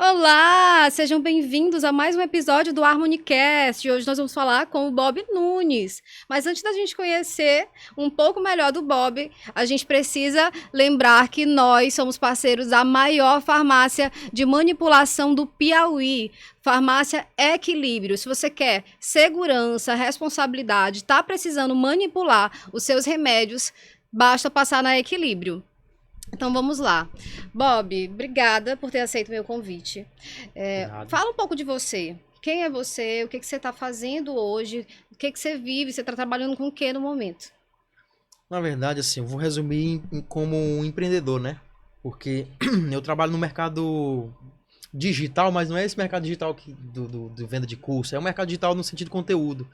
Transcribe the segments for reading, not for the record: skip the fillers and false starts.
Olá, sejam bem-vindos a mais um episódio do HarmonyCast. Hoje nós vamos falar com o Bob Nunes. Mas antes da gente conhecer um pouco melhor do Bob, a gente precisa lembrar que nós somos parceiros da maior farmácia de manipulação do Piauí, Farmácia Equilíbrio. Se você quer segurança, responsabilidade, está precisando manipular os seus remédios, basta passar na Equilíbrio. Então vamos lá. Bob, obrigada por ter aceito o meu convite. Nada. Fala um pouco de você. Quem é você? O que você está fazendo hoje? O que você vive? Você está trabalhando com o que no momento? Na verdade, assim, eu vou resumir como um empreendedor, né? Porque eu trabalho no mercado digital, mas não é esse mercado digital do venda de curso, é o mercado digital no sentido de conteúdo.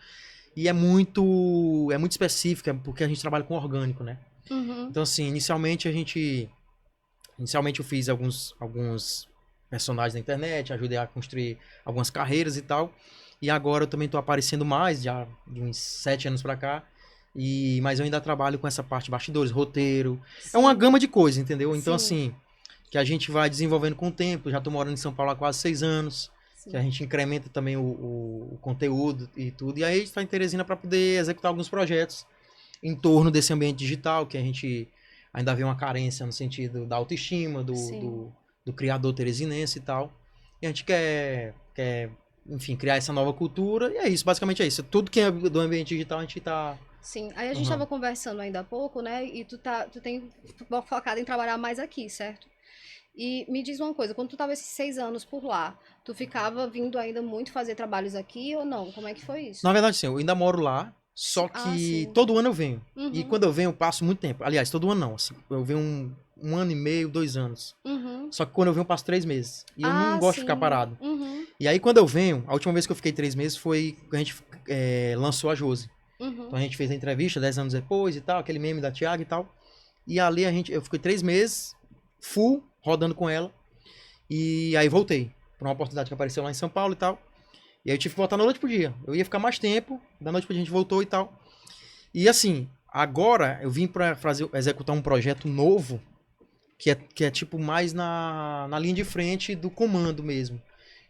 E é muito específico, porque a gente trabalha com orgânico, né? Uhum. Então, assim, inicialmente eu fiz alguns personagens na internet, ajudei a construir algumas carreiras e tal. E agora eu também tô aparecendo mais, já de uns 7 anos pra cá. Mas eu ainda trabalho com essa parte de bastidores, roteiro. É uma gama de coisas, entendeu? Então, Sim. assim, que a gente vai desenvolvendo com o tempo. Já tô morando em São Paulo há quase 6 anos. Sim. Que a gente incrementa também o conteúdo e tudo. E aí a gente tá em Teresina para poder executar alguns projetos em torno desse ambiente digital, que a gente ainda vê uma carência no sentido da autoestima, do criador teresinense e tal. E a gente quer, enfim, criar essa nova cultura. E é isso, basicamente é isso. Tudo que é do ambiente digital a gente tá... Sim, aí a gente estava conversando ainda há pouco, né? E tu tem focado em trabalhar mais aqui, certo? E me diz uma coisa, quando tu tava esses 6 anos por lá, tu ficava vindo ainda muito fazer trabalhos aqui ou não? Como é que foi isso? Na verdade, sim, eu ainda moro lá, só que Sim. todo ano eu venho. E Uhum. quando eu venho, eu passo muito tempo. Aliás, todo ano não, assim, eu venho um ano e meio, 2 anos. Uhum. Só que quando eu venho, eu passo 3 meses. E eu não gosto de ficar Sim. parado. Uhum. E aí, quando eu venho, a última vez que eu fiquei 3 meses foi quando a gente lançou a Josi. Então Uhum. a gente fez a entrevista 10 anos depois e tal, aquele meme da Thiago e tal. E ali eu fiquei 3 meses, full, rodando com ela. E aí voltei, pra uma oportunidade que apareceu lá em São Paulo e tal. E aí eu tive que voltar da noite pro dia. Eu ia ficar mais tempo, da noite pro dia a gente voltou e tal. E assim, agora eu vim pra executar um projeto novo, que é tipo mais na linha de frente do comando mesmo.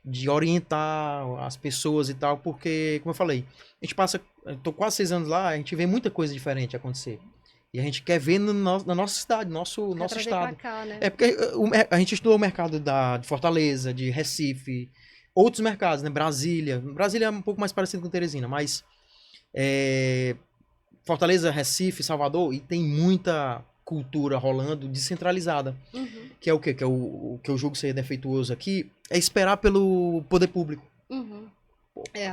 De orientar as pessoas e tal, porque, como eu falei, a gente passa, eu tô quase 6 anos lá, a gente vê muita coisa diferente acontecer. E a gente quer ver na nossa cidade, Quer nosso trazer pra estado. cá, né? É porque a gente estudou o mercado de Fortaleza, de Recife, outros mercados, né? Brasília. Brasília é um pouco mais parecido com Teresina, mas é, Fortaleza, Recife, Salvador, e tem muita cultura rolando descentralizada. Uhum. Que é o quê? Que é o que eu julgo ser defeituoso aqui, é esperar pelo poder público. Uhum.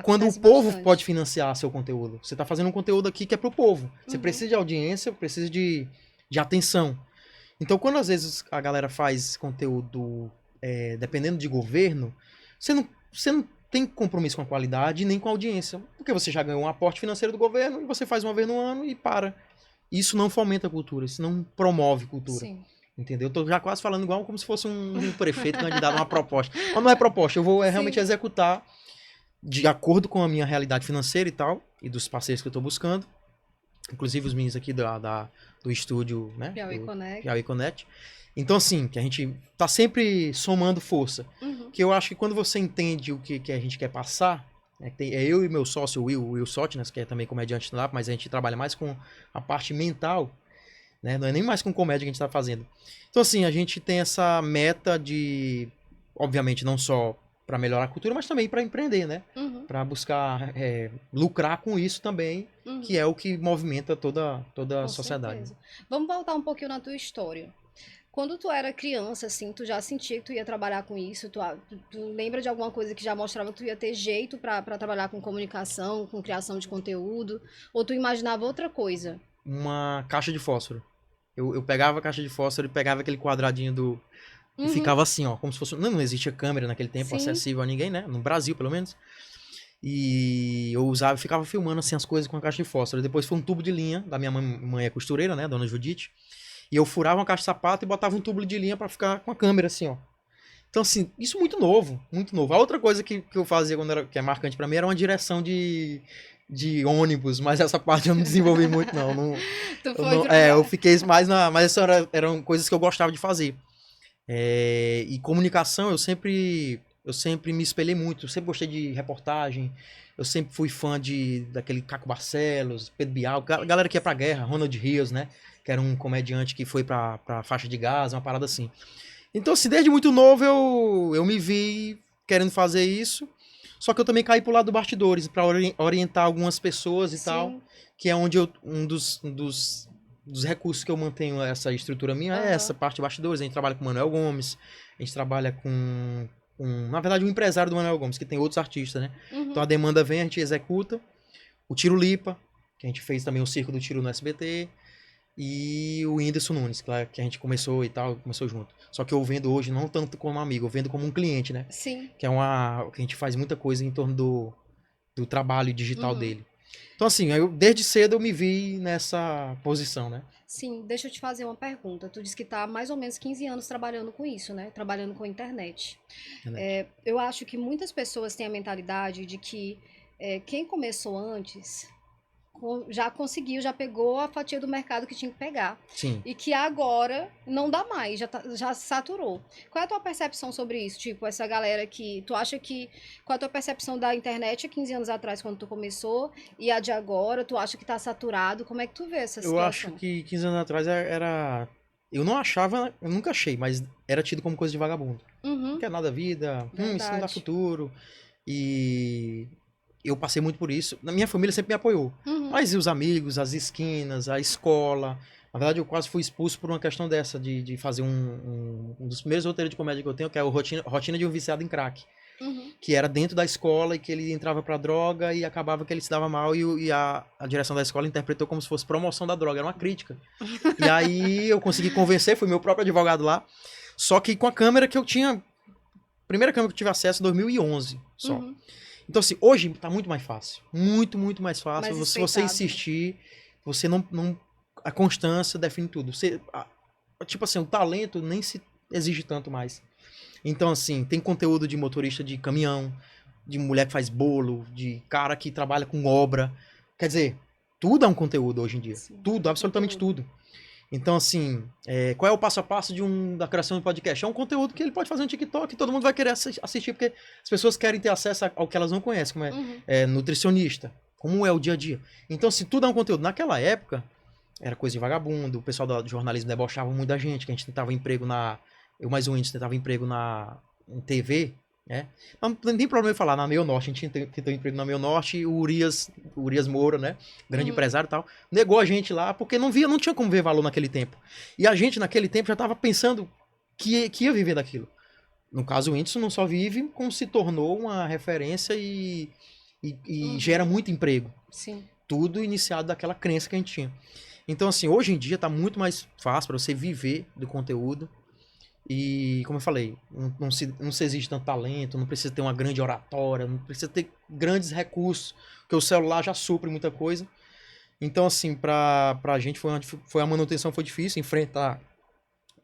Quando o Acontece povo bastante. pode financiar seu conteúdo. Você está fazendo um conteúdo aqui que é pro povo. Você Uhum. precisa de audiência, precisa de atenção. Então, quando às vezes a galera faz conteúdo dependendo de governo, você não tem compromisso com a qualidade nem com a audiência. Porque você já ganhou um aporte financeiro do governo e você faz uma vez no ano e para. Isso não fomenta a cultura, isso não promove cultura. Sim. Entendeu? Eu tô já quase falando igual como se fosse um prefeito candidato a uma proposta. Mas não é proposta, eu vou realmente Sim. executar de acordo com a minha realidade financeira e tal, e dos parceiros que eu tô buscando. Inclusive os meninos aqui do estúdio, né? Piauí Do Connect. Piauí Connect. Então, assim, que a gente tá sempre somando força. Uhum. Que eu acho que quando você entende o que a gente quer passar, né, é eu e meu sócio, o Will Sotnes, que é também comediante lá, mas a gente trabalha mais com a parte mental, né? Não é nem mais com comédia que a gente tá fazendo. Então, assim, a gente tem essa meta de, obviamente, não só para melhorar a cultura, mas também para empreender, né? Uhum. Para buscar lucrar com isso também, Uhum. que é o que movimenta toda a Com sociedade. certeza. Vamos voltar um pouquinho na tua história. Quando tu era criança, assim, tu já sentia que tu ia trabalhar com isso? Tu lembra de alguma coisa que já mostrava que tu ia ter jeito pra trabalhar com comunicação, com criação de conteúdo? Ou tu imaginava outra coisa? Uma caixa de fósforo. Eu pegava a caixa de fósforo e pegava aquele quadradinho e Uhum. ficava assim, ó, como se fosse. Não existia câmera naquele tempo Sim. acessível a ninguém, né? No Brasil, pelo menos. E eu ficava filmando assim as coisas com a caixa de fósforo. Depois foi um tubo de linha, da minha mãe é costureira, né? Dona Judite. E eu furava uma caixa de sapato e botava um tubo de linha pra ficar com a câmera assim, ó. Então, assim, isso muito novo, muito novo. A outra coisa que eu fazia que é marcante pra mim era uma direção de ônibus, mas essa parte eu não desenvolvi muito, não. Tu Eu, foi não pra... eu fiquei mais na. Mas essas eram coisas que eu gostava de fazer. E comunicação, eu sempre me espelhei muito. Eu sempre gostei de reportagem. Eu sempre fui fã daquele Caco Barcelos, Pedro Bial, galera que ia pra guerra, Ronald Rios, né? Que era um comediante que foi pra faixa de Gaza, uma parada assim. Então, assim, desde muito novo eu me vi querendo fazer isso. Só que eu também caí pro lado do bastidores pra orientar algumas pessoas e tal. Sim. Que é onde um dos recursos que eu mantenho essa estrutura minha é Aham. essa parte de bastidores. A gente trabalha com o Manuel Gomes, a gente trabalha na verdade, um empresário do Manuel Gomes, que tem outros artistas, né? Então Uhum. a demanda vem, a gente executa. O Tiro Lipa, que a gente fez também o Circo do Tiro no SBT. E o Whindersson Nunes, claro, que a gente começou e tal, começou junto. Só que eu vendo hoje não tanto como amigo, eu vendo como um cliente, né? Sim. Que a gente faz muita coisa em torno do trabalho digital Uhum. dele. Então, assim, desde cedo eu me vi nessa posição, né? Sim, deixa eu te fazer uma pergunta. Tu disse que tá há mais ou menos 15 anos trabalhando com isso, né? Trabalhando com internet. Internet. Eu acho que muitas pessoas têm a mentalidade de que quem começou antes já conseguiu, já pegou a fatia do mercado que tinha que pegar. Sim. E que agora não dá mais, já saturou. Qual é a tua percepção sobre isso? Tipo, essa galera que. Tu acha que. Qual é a tua percepção da internet há 15 anos atrás, quando tu começou, e a de agora? Tu acha que tá saturado? Como é que tu vê essa Eu acho situação? que 15 anos atrás era. Eu não achava, eu nunca achei, mas era tido como coisa de vagabundo. Não Uhum, quer nada da vida, isso não dá verdade. futuro. E eu passei muito por isso. Na minha família sempre me apoiou. Uhum, Mas e os amigos, as esquinas, a escola. Na verdade, eu quase fui expulso por uma questão dessa, de fazer um dos primeiros roteiros de comédia que eu tenho, que é o Rotina de um Viciado em Crack. uhum. Que era dentro da escola e que ele entrava pra droga e acabava que ele se dava mal e a direção da escola interpretou como se fosse promoção da droga, era uma crítica. E aí eu consegui convencer, fui meu próprio advogado lá, só que com a câmera que eu tinha, primeira câmera que eu tive acesso em 2011 só. Uhum. Então assim, hoje tá muito mais fácil, muito, muito mais Mais fácil, se você respeitado, né? insistir, você não a constância define tudo. Tipo assim, o talento nem se exige tanto mais. Então, assim, tem conteúdo de motorista de caminhão, de mulher que faz bolo, de cara que trabalha com obra. Quer dizer, tudo é um conteúdo hoje em dia. Sim, Tudo, é absolutamente conteúdo. tudo. Então, assim, qual é o passo a passo da criação do podcast? É um conteúdo que ele pode fazer no TikTok e todo mundo vai querer assistir, porque as pessoas querem ter acesso ao que elas não conhecem, como Uhum. nutricionista, como é o dia a dia. Então, se tudo é um conteúdo, naquela época, era coisa de vagabundo, o pessoal do jornalismo debochava muito da gente, que a gente tentava emprego eu mais um índice tentava emprego em TV, né? Não tem problema eu falar, na Meio Norte, a gente tentou emprego na Meio Norte, e o Urias Moura, né? Grande Uhum. empresário e tal, negou a gente lá, porque não tinha como ver valor naquele tempo. E a gente, naquele tempo, já estava pensando que ia viver daquilo. No caso, o Whindersson não só vive, como se tornou uma referência e Uhum. gera muito emprego. Sim. Tudo iniciado daquela crença que a gente tinha. Então, assim, hoje em dia tá muito mais fácil para você viver do conteúdo. E, como eu falei, não se exige tanto talento, não precisa ter uma grande oratória, não precisa ter grandes recursos, porque o celular já supre muita coisa. Então, assim, pra gente a manutenção foi difícil, enfrentar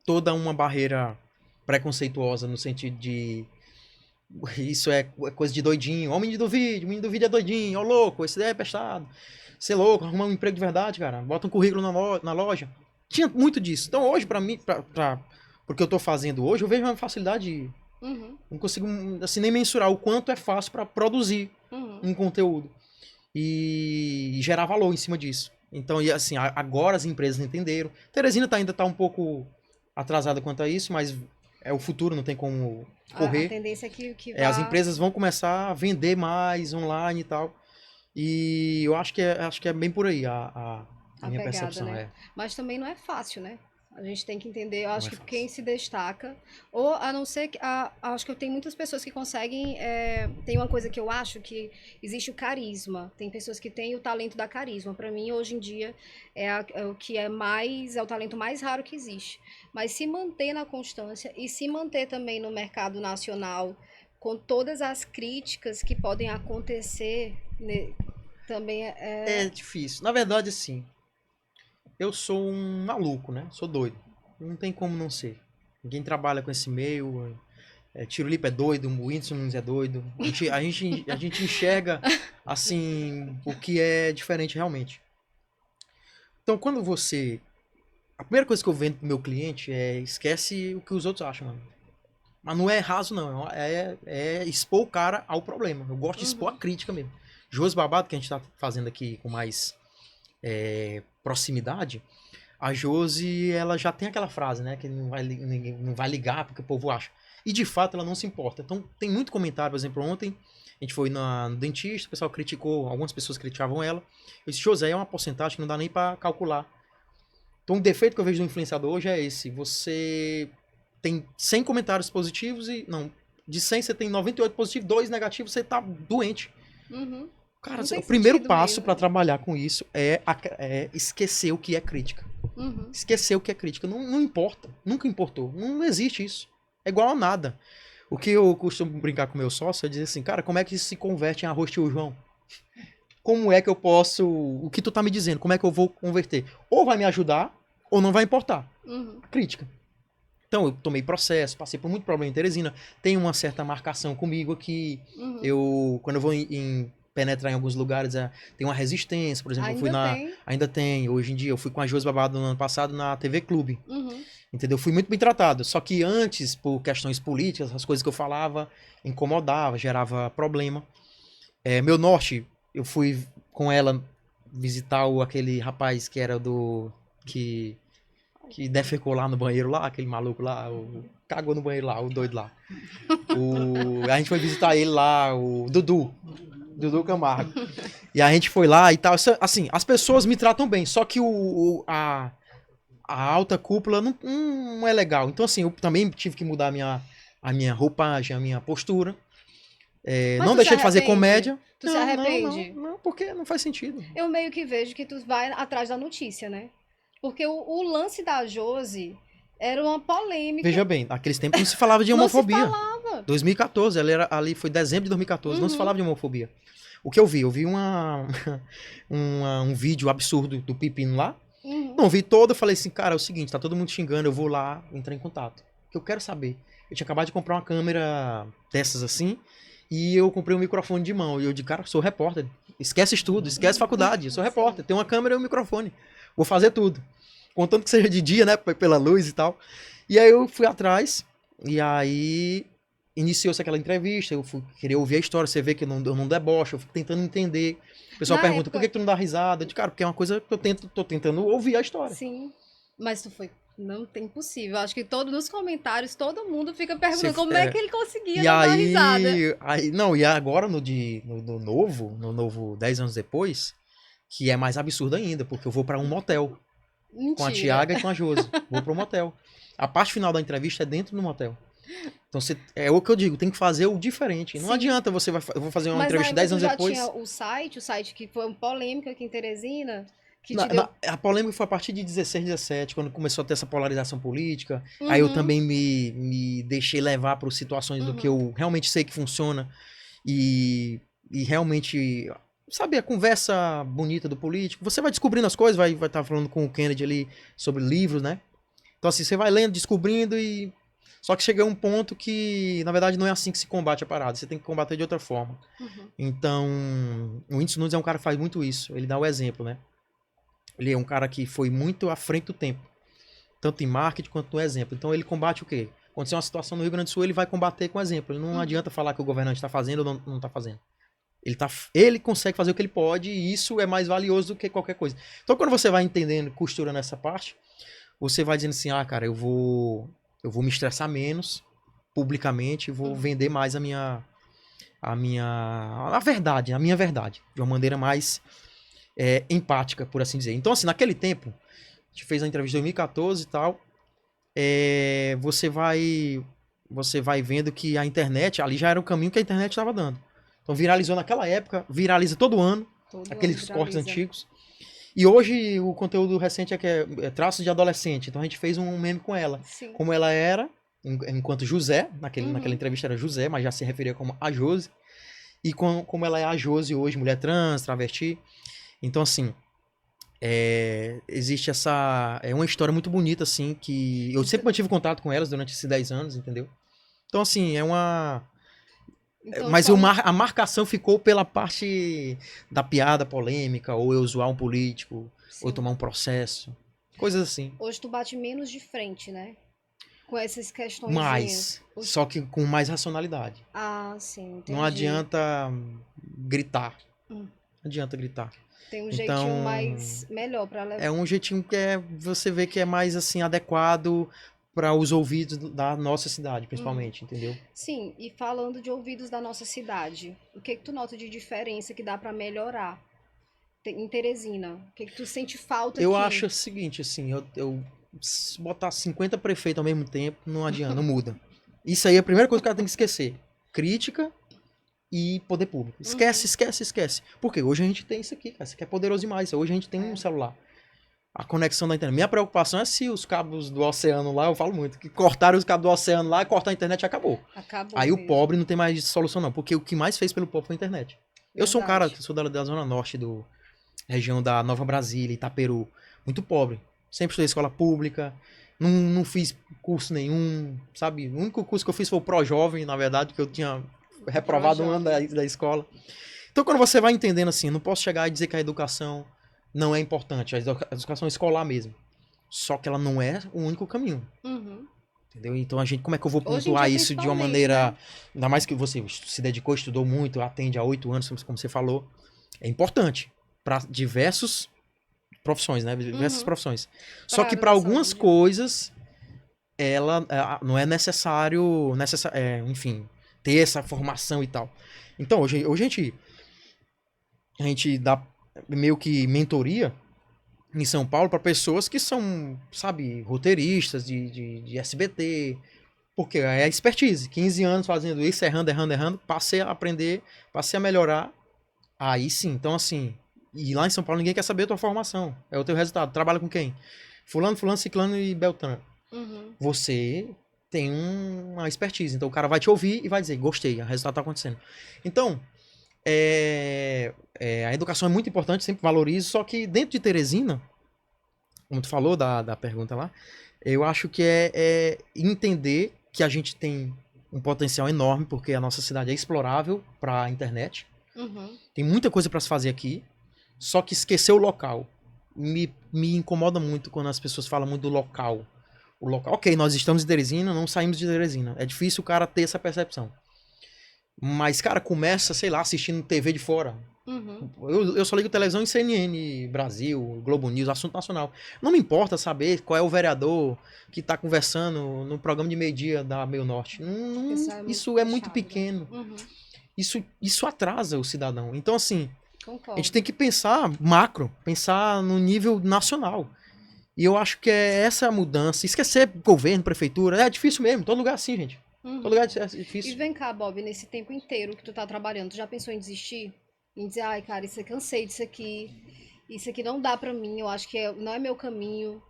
toda uma barreira preconceituosa no sentido de isso é coisa de doidinho, ó, o menino do vídeo é doidinho, ó, louco, esse daí é pestado. Você é louco, arrumar um emprego de verdade, cara, bota um currículo na loja. Tinha muito disso. Então, hoje, pra mim, porque eu tô fazendo hoje, eu vejo uma facilidade. Uhum. Não consigo, assim, nem mensurar o quanto é fácil pra produzir Uhum. um conteúdo e gerar valor em cima disso. Então, e assim, agora as empresas entenderam. Teresina ainda tá um pouco atrasada quanto a isso, mas é o futuro, não tem como A correr. tendência é que As vá empresas vão começar a vender mais online e tal. E eu acho que é bem por aí a a minha pegada, percepção. né? Mas também não é fácil, né? A gente tem que entender, eu Não acho é que quem fácil. se destaca, ou a não ser que, acho que eu tenho muitas pessoas que conseguem, tem uma coisa que eu acho que existe o carisma, tem pessoas que têm o talento da carisma, pra mim hoje em dia é o que é o talento mais raro que existe, mas se manter na constância e se manter também no mercado nacional, com todas as críticas que podem acontecer, né, também É difícil. Na verdade, assim, eu sou um maluco, né? Sou doido. Não tem como não ser. Ninguém trabalha com esse meio. Tirolipa é doido, o Whindersson Nunes é doido. A gente enxerga, assim, o que é diferente realmente. Então, quando você A primeira coisa que eu vendo pro meu cliente é esquece o que os outros acham, mano. Mas não é raso, não. É expor o cara ao problema. Eu gosto de expor a crítica mesmo. Josi Babado, que a gente tá fazendo aqui com mais proximidade, a Josi, ela já tem aquela frase, né? Que ninguém não vai ligar porque o povo acha. E de fato ela não se importa. Então tem muito comentário, por exemplo, ontem a gente foi no dentista, o pessoal criticou, algumas pessoas criticavam ela. Eu disse, José, é uma porcentagem que não dá nem pra calcular. Então o defeito que eu vejo do influenciador hoje é esse. Você tem 100 comentários positivos e... Não, de 100 você tem 98 positivos, 2 negativos, você tá doente. Uhum. Cara, Não tem o primeiro sentido passo mesmo. pra trabalhar com isso é esquecer o que é crítica. Uhum. Esquecer o que é crítica. Não importa. Nunca importou. Não existe isso. É igual a nada. O que eu costumo brincar com meu sócio é dizer assim, cara, como é que isso se converte em arroz tio João? Como é que eu posso... O que tu tá me dizendo? Como é que eu vou converter? Ou vai me ajudar, ou não vai importar. Uhum. Crítica. Então, eu tomei processo, passei por muito problema em Teresina. Tem uma certa marcação comigo aqui. Uhum. Quando eu vou penetrar em alguns lugares, tem uma resistência. Por exemplo, eu fui Ainda tem. Ainda tem. Hoje em dia, eu fui com a Josi Babado no ano passado na TV Clube. Uhum. Entendeu? Fui muito bem tratado. Só que antes, por questões políticas, as coisas que eu falava incomodava, gerava problema. Meu norte, eu fui com ela visitar aquele rapaz que era que defecou lá no banheiro lá, aquele maluco lá, cagou no banheiro lá, o doido lá. A gente foi visitar ele lá, o Dudu Camargo. E a gente foi lá e tal. Assim, as pessoas me tratam bem, só que a alta cúpula não é legal. Então, assim, eu também tive que mudar a minha roupagem, a minha postura. Mas Não tu se deixei de fazer arrepende? comédia. Tu se arrepende? Não, porque não faz sentido. Eu meio que vejo que tu vai atrás da notícia, né? Porque o lance da Josi era uma polêmica. Veja bem, naqueles tempos não se falava de Não se homofobia. falava. 2014, ali foi dezembro de 2014, não se Uhum. falava de homofobia. O que eu vi? Eu vi um vídeo absurdo do Pepino lá. Uhum. Não vi todo, eu falei assim, cara, é o seguinte, tá todo mundo xingando, eu vou lá entrar em contato. O que eu quero saber? Eu tinha acabado de comprar uma câmera dessas assim, e eu comprei um microfone de mão. E eu de cara, sou repórter. Esquece estudo, esquece faculdade, eu sou repórter. Tenho uma câmera e um microfone. Vou fazer tudo. Contanto que seja de dia, né? Pela luz e tal. E aí eu fui atrás, e aí iniciou-se aquela entrevista, queria ouvir a história, você vê que eu não debocho, eu fico tentando entender. O pessoal Na pergunta, época- por que tu não dá risada? Eu digo, cara, porque é uma coisa que tô tentando ouvir a história. Sim. Mas tu foi. Não tem impossível. Acho que nos comentários, todo mundo fica perguntando como é que ele conseguia E não dar risada. não, e agora no novo 10 anos depois, que é mais absurdo ainda, porque eu vou pra um motel com a Mentira. Tiaga e com a Josi. Vou pro motel. A parte final da entrevista é dentro do motel. Então é o que eu digo, tem que fazer o diferente. Não Sim. adianta eu vou fazer uma Mas na entrevista época 10 tu anos já depois. tinha o site que foi uma polêmica aqui em Teresina, que te deu... A polêmica foi a partir de 16, 17, quando começou a ter essa polarização política. Aí eu também me deixei levar para situações do que eu realmente sei que funciona. E realmente, sabe, a conversa bonita do político. Você vai descobrindo as coisas, vai estar falando com o Kennedy ali sobre livros, né? Então assim, você vai lendo, descobrindo e... Só que chega um ponto que, na verdade, não é assim que se combate a parada. Você tem que combater de outra forma. Então, o Whindersson Nunes é um cara que faz muito isso. Ele dá o exemplo, né? Ele é um cara que foi muito à frente do tempo. Tanto em marketing quanto no exemplo. Então, ele combate o quê? Aconteceu uma situação no Rio Grande do Sul, ele vai combater com exemplo. Ele não adianta falar que o governante está fazendo ou não está fazendo. Ele consegue fazer o que ele pode e isso é mais valioso do que qualquer coisa. Então, quando você vai entendendo, costurando essa parte, você vai dizendo assim, cara, eu vou me estressar menos publicamente, vou vender mais a minha verdade, de uma maneira mais empática, por assim dizer. Então, assim, naquele tempo, a gente fez a entrevista em 2014 e tal, você vai vendo que a internet, ali já era o caminho que a internet estava dando. Então, viralizou naquela época, viraliza todo ano, aqueles cortes antigos. E hoje o conteúdo recente é traços de adolescente. Então a gente fez um meme com ela. Sim. Como ela era, enquanto José, naquela entrevista era José, mas já se referia como a Josi. E como ela é a Josi hoje, mulher trans, travesti. Então, assim, existe essa... É uma história muito bonita, assim, que eu sempre mantive contato com elas durante esses 10 anos, entendeu? Então, assim, é uma... Então, mas a marcação ficou pela parte da piada polêmica, ou eu zoar um político, ou tomar um processo. Coisas assim. Hoje tu bate menos de frente, né? Com essas questões. Mais. Só que com mais racionalidade. Ah, sim, Não entendi. adianta gritar. Hum. Não adianta gritar. Tem um jeitinho Então, mais melhor pra levar. é um jeitinho que você vê que é mais assim adequado para os ouvidos da nossa cidade, principalmente, entendeu? Sim, e falando de ouvidos da nossa cidade, o que que tu nota de diferença que dá pra melhorar em Teresina? O que que tu sente falta Eu aqui? acho o seguinte, assim, eu se botar 50 prefeitos ao mesmo tempo, não adianta, não muda. Isso aí é a primeira coisa que o cara tem que esquecer. Crítica e poder público. Esquece, esquece, esquece. Porque hoje a gente tem isso aqui, cara. Isso aqui é poderoso demais. Hoje a gente tem um celular. A conexão da internet. Minha preocupação é se os cabos do oceano lá, eu falo muito, que cortaram os cabos do oceano lá, cortar a internet e acabou. Acabou Aí o mesmo. pobre não tem mais solução não, porque o que mais fez pelo pobre foi a internet. Eu sou um cara, Verdade. que sou da zona norte, região da Nova Brasília, Itaperu, muito pobre. Sempre estudei escola pública, não fiz curso nenhum, sabe? O único curso que eu fiz foi o Pro-Jovem, na verdade, que eu tinha reprovado um ano da escola. Então quando você vai entendendo assim, eu não posso chegar e dizer que a educação não é importante, a educação escolar mesmo. Só que ela não é o único caminho. Uhum. Entendeu? Então a gente, como é que eu vou Hoje em pontuar dia, isso de uma principalmente, maneira. né? Ainda mais que você se dedicou, estudou muito, atende há 8 anos, como você falou. É importante para diversas profissões, né? Diversas Uhum. profissões. Pra Só que área para da algumas saúde. coisas, ela não é necessário, enfim, ter essa formação e tal. Então, hoje a gente dá meio que mentoria em São Paulo para pessoas que são, sabe, roteiristas de SBT. Porque é a expertise. 15 anos fazendo isso, errando, errando, errando. Passei a aprender, passei a melhorar. Aí sim, então assim. E lá em São Paulo ninguém quer saber a tua formação. É o teu resultado. Trabalha com quem? Fulano, fulano, ciclano e beltrano. Uhum. Você tem uma expertise. Então o cara vai te ouvir e vai dizer, gostei, o resultado tá acontecendo. Então, a educação é muito importante, sempre valorizo. Só que dentro de Teresina, como tu falou da pergunta lá, eu acho que é entender que a gente tem um potencial enorme, porque a nossa cidade é explorável para a internet. Uhum. Tem muita coisa para se fazer aqui, só que esquecer o local. Me incomoda muito quando as pessoas falam muito do local. O local, ok, nós estamos em Teresina, não saímos de Teresina. É difícil o cara ter essa percepção. Mas, cara, começa, sei lá, assistindo TV de fora. Uhum. Eu só ligo televisão em CNN, Brasil, Globo News, assunto nacional. Não me importa saber qual é o vereador que está conversando no programa de meio-dia da Meio Norte. Isso é muito Isso é muito fechado, né? pequeno. Uhum. Isso atrasa o cidadão. Então, assim, a gente Concordo. tem que pensar macro, pensar no nível nacional. E eu acho que essa a mudança. Esquecer governo, prefeitura, é difícil mesmo. Todo lugar é assim, gente. Todo Uhum. lugar é E difícil. vem cá, Bob, nesse tempo inteiro que tu tá trabalhando, tu já pensou em desistir? Em dizer, ai, cara, isso eu cansei isso aqui não dá pra mim, eu acho que não é meu caminho.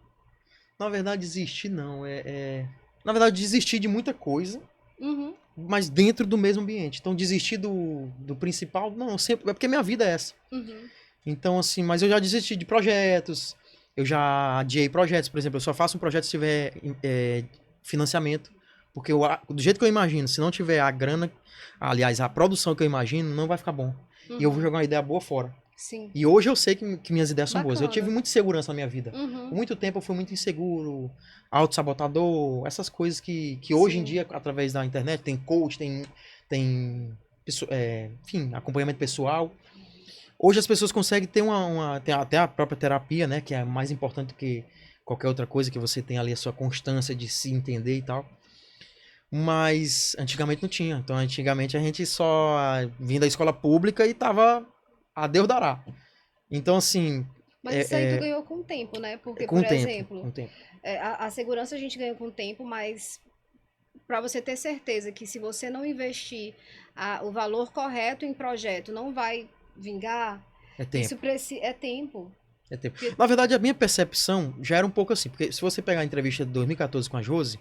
Na verdade, desistir não. Na verdade, desistir de muita coisa, Uhum. mas dentro do mesmo ambiente. Então, desistir do principal, não, sempre. É porque minha vida é essa. Uhum. Então, assim, mas eu já desisti de projetos, eu já adiei projetos, por exemplo, eu só faço um projeto se tiver financiamento. Porque do jeito que eu imagino, se não tiver a grana, aliás, a produção que eu imagino, não vai ficar bom. E eu vou Uhum. jogar uma ideia boa fora. Sim. E hoje eu sei que minhas ideias são boas. Eu tive Bacana. muita insegurança na minha vida. Por Uhum. muito tempo eu fui muito inseguro, autossabotador, essas coisas que hoje em Sim. dia, através da internet, tem coach, tem enfim, acompanhamento pessoal. Hoje as pessoas conseguem ter tem até a própria terapia, né? Que é mais importante do que qualquer outra coisa, que você tem ali a sua constância de se entender e tal. Mas antigamente não tinha. Então antigamente a gente só vinha da escola pública e tava a Deus dará. Então assim, Mas isso aí tu ganhou com o tempo, né? Porque, com por o tempo, com exemplo, o tempo. a segurança a gente ganha com o tempo, mas para você ter certeza que se você não investir o valor correto em projeto, não vai vingar, É isso tempo. é tempo. É tempo. Porque- Na verdade, a minha percepção já era um pouco assim, porque se você pegar a entrevista de 2014 com a Josi,